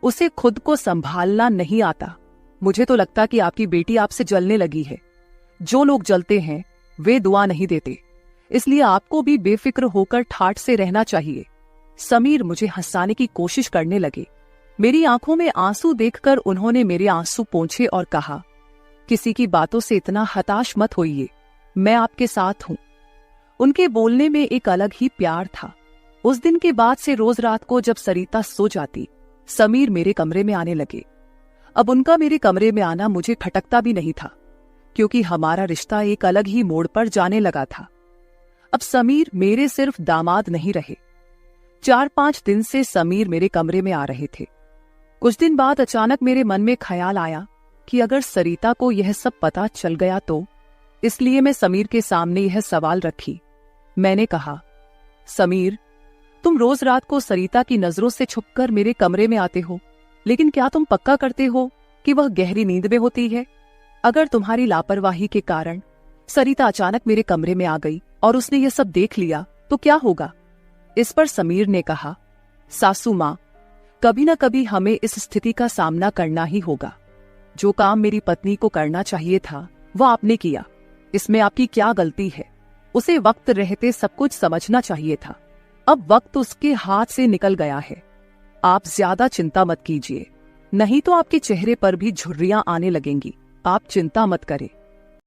उसे खुद को संभालना नहीं आता। मुझे तो लगता कि आपकी बेटी आपसे जलने लगी है। जो लोग जलते हैं वे दुआ नहीं देते, इसलिए आपको भी बेफिक्र होकर ठाठ से रहना चाहिए। समीर मुझे हंसाने की कोशिश करने लगे। मेरी आंखों में आंसू देखकर उन्होंने मेरे आंसू पोंछे और कहा, किसी की बातों से इतना हताश मत होइए, मैं आपके साथ हूं। उनके बोलने में एक अलग ही प्यार था। उस दिन के बाद से रोज रात को जब सरिता सो जाती, समीर मेरे कमरे में आने लगे। अब उनका मेरे कमरे में आना मुझे खटकता भी नहीं था, क्योंकि हमारा रिश्ता एक अलग ही मोड़ पर जाने लगा था। अब समीर मेरे सिर्फ दामाद नहीं रहे, 4-5 दिन से समीर मेरे कमरे में आ रहे थे। कुछ दिन बाद अचानक मेरे मन में ख्याल आया कि अगर सरिता को यह सब पता चल गया तो, इसलिए मैं समीर के सामने यह सवाल रखी। मैंने कहा, समीर, तुम रोज रात को सरिता की नजरों से छुपकर मेरे कमरे में आते हो, लेकिन क्या तुम पक्का करते हो कि वह गहरी नींद में होती है? अगर तुम्हारी लापरवाही के कारण सरिता अचानक मेरे कमरे में आ गई और उसने यह सब देख लिया तो क्या होगा? इस पर समीर ने कहा, सासू माँ, कभी न कभी हमें इस स्थिति का सामना करना ही होगा। जो काम मेरी पत्नी को करना चाहिए था वह आपने किया, इसमें आपकी क्या गलती है? उसे वक्त रहते सब कुछ समझना चाहिए था। अब वक्त उसके हाथ से निकल गया है। आप ज्यादा चिंता मत कीजिए, नहीं तो आपके चेहरे पर भी झुर्रियां आने लगेंगी। आप चिंता मत करें।